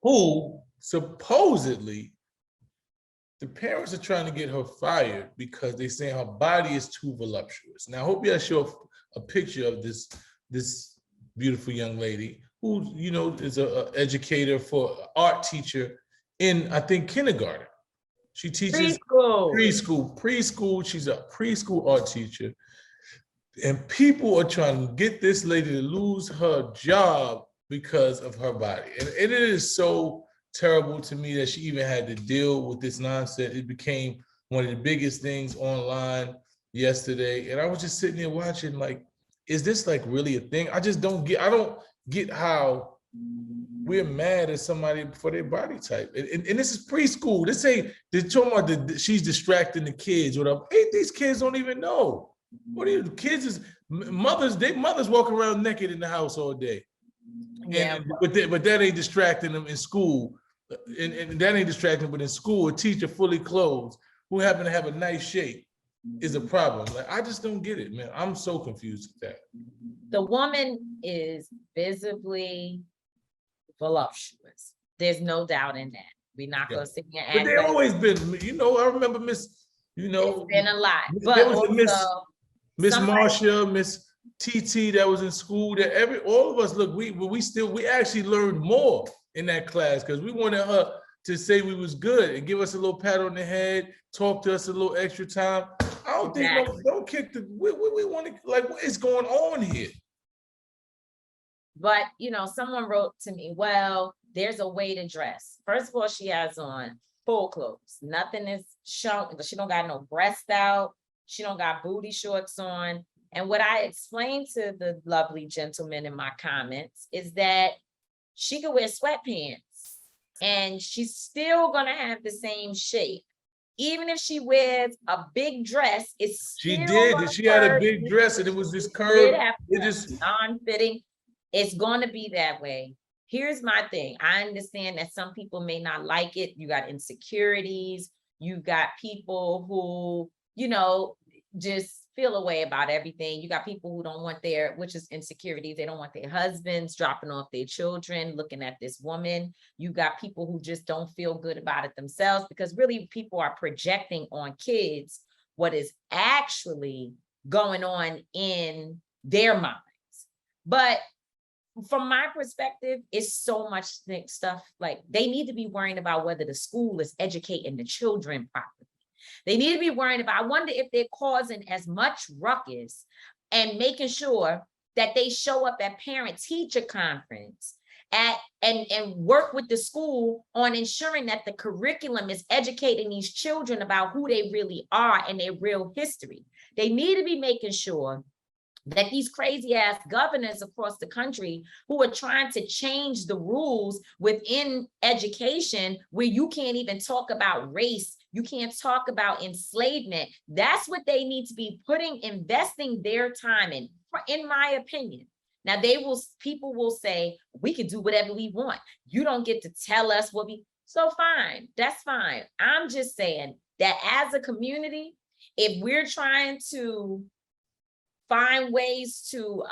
who supposedly the parents are trying to get her fired because they're saying her body is too voluptuous. Now, I hope you show a picture of this beautiful young lady who, is an educator for art teacher in, I think, kindergarten. She teaches preschool. She's a preschool art teacher. And people are trying to get this lady to lose her job because of her body. And it is so terrible to me that she even had to deal with this nonsense. It became one of the biggest things online yesterday. And I was just sitting there watching, like, is this like really a thing? I don't get how we're mad at somebody for their body type. And this is preschool. They're talking about she's distracting the kids. Hey, these kids don't even know. What are you, kids is mothers walk around naked in the house all day. Yeah. But that ain't distracting them in school. and that ain't distracting, but in school, a teacher fully clothed who happen to have a nice shape is a problem. Like, I just don't get it, man. I'm so confused with that. The woman is visibly voluptuous. There's no doubt in that. We're not gonna sit here and But they always been, you know, I remember Miss, you know, it's been a lot. But there was a also, Miss somebody- Marcia, Miss TT that was in school. That all of us, look, we actually learned more in that class because we wanted her to say we was good and give us a little pat on the head, talk to us a little extra time. I don't think don't kick the. We want to, like, what is going on here? But you know, someone wrote to me, well, there's a way to dress. First of all, she has on full clothes. Nothing is shown, but she don't got no breast out. She don't got booty shorts on. And what I explained to the lovely gentleman in my comments is that she could wear sweatpants and she's still gonna have the same shape. Even if she wears a big dress, it's She still did. gonna She had a curve. big dress and it was this It curve. have It just non-fitting. It's going to be that way. Here's my thing. I understand that some people may not like it. You got insecurities. You got people who, you know, just feel a way about everything. You got people who don't want which is insecurities. They don't want their husbands dropping off their children, looking at this woman. You got people who just don't feel good about it themselves because really people are projecting on kids what is actually going on in their minds. But from my perspective, it's so much stuff. Like, they need to be worrying about whether the school is educating the children properly. They need to be worrying about, I wonder if they're causing as much ruckus and making sure that they show up at parent-teacher conference and work with the school on ensuring that the curriculum is educating these children about who they really are and their real history. They need to be making sure that these crazy ass governors across the country who are trying to change the rules within education, where you can't even talk about race, you can't talk about enslavement. That's what they need to be investing their time in my opinion. Now people will say, we can do whatever we want. You don't get to tell us so fine, that's fine. I'm just saying that as a community, if we're trying to find ways to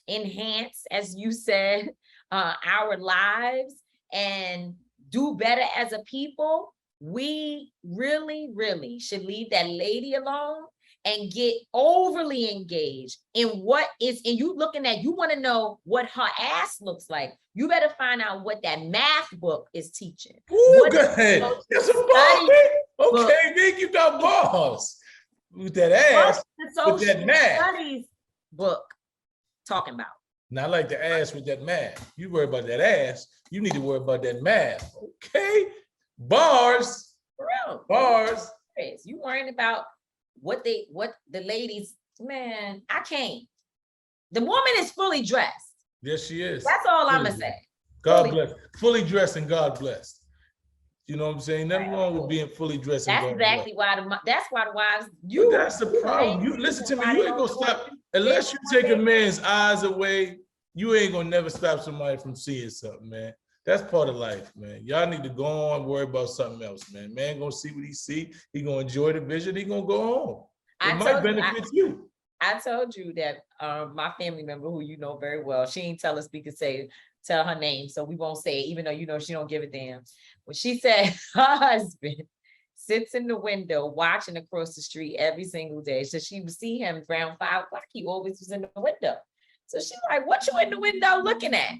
enhance, as you said, our lives and do better as a people, we really, really should leave that lady alone and get overly engaged in what is, and you want to know what her ass looks like. You better find out what that math book is teaching. Ooh, go ahead. That's a ball. Okay, Nick, you got balls. With that ass, with that math. Studies book talking about. Not like the ass with that math. You worry about that ass. You need to worry about that math. Okay, bars. For real. Bars. You worrying about what the ladies, man, I can't. The woman is fully dressed. Yes, she is. That's all I'm gonna say. God bless. Fully dressed and God bless. You know what I'm saying? Nothing wrong with being fully dressed. That's exactly why the wives. That's the problem. You listen to me. You ain't gonna stop unless you take a man's eyes away. You ain't gonna never stop somebody from seeing something, man. That's part of life, man. Y'all need to go on, worry about something else, man. Man gonna see what he see. He gonna enjoy the vision. He gonna go home. It might benefit you. I told you that my family member, who you know very well, she ain't tell us we could tell her name, so we won't say it, even though you know she don't give a damn. When she said her husband sits in the window watching across the street every single day, so she would see him around 5 o'clock. He always was in the window. So she's like, "What you in the window looking at?"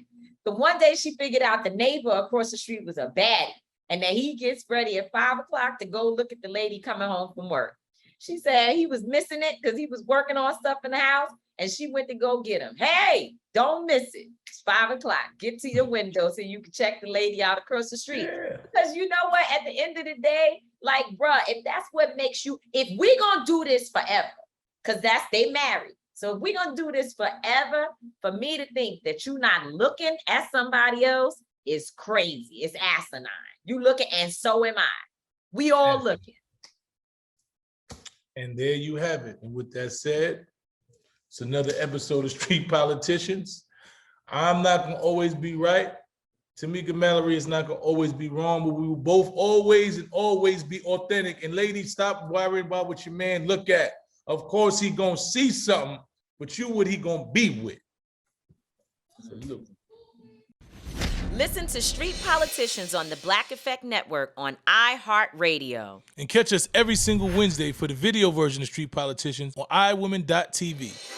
The one day she figured out the neighbor across the street was a baddie, and that he gets ready at 5 o'clock to go look at the lady coming home from work. She said he was missing it because he was working on stuff in the house, and she went to go get him. Hey, don't miss it. It's 5 o'clock. Get to your window so you can check the lady out across the street. Yeah. Because you know what? At the end of the day, like, bruh, if that's what makes you, if we're going to do this forever, because they married. So if we're going to do this forever, for me to think that you're not looking at somebody else is crazy. It's asinine. You looking, and so am I. We all looking. And there you have it. And with that said, it's another episode of Street Politicians. I'm not going to always be right. Tamika Mallory is not gonna always be wrong, but we will both always be authentic. And ladies, stop worrying about what your man look at. Of course, he gonna see something, but you what he gonna be with. Salute. Listen to Street Politicians on the Black Effect Network on iHeartRadio. And catch us every single Wednesday for the video version of Street Politicians on iWomen.tv.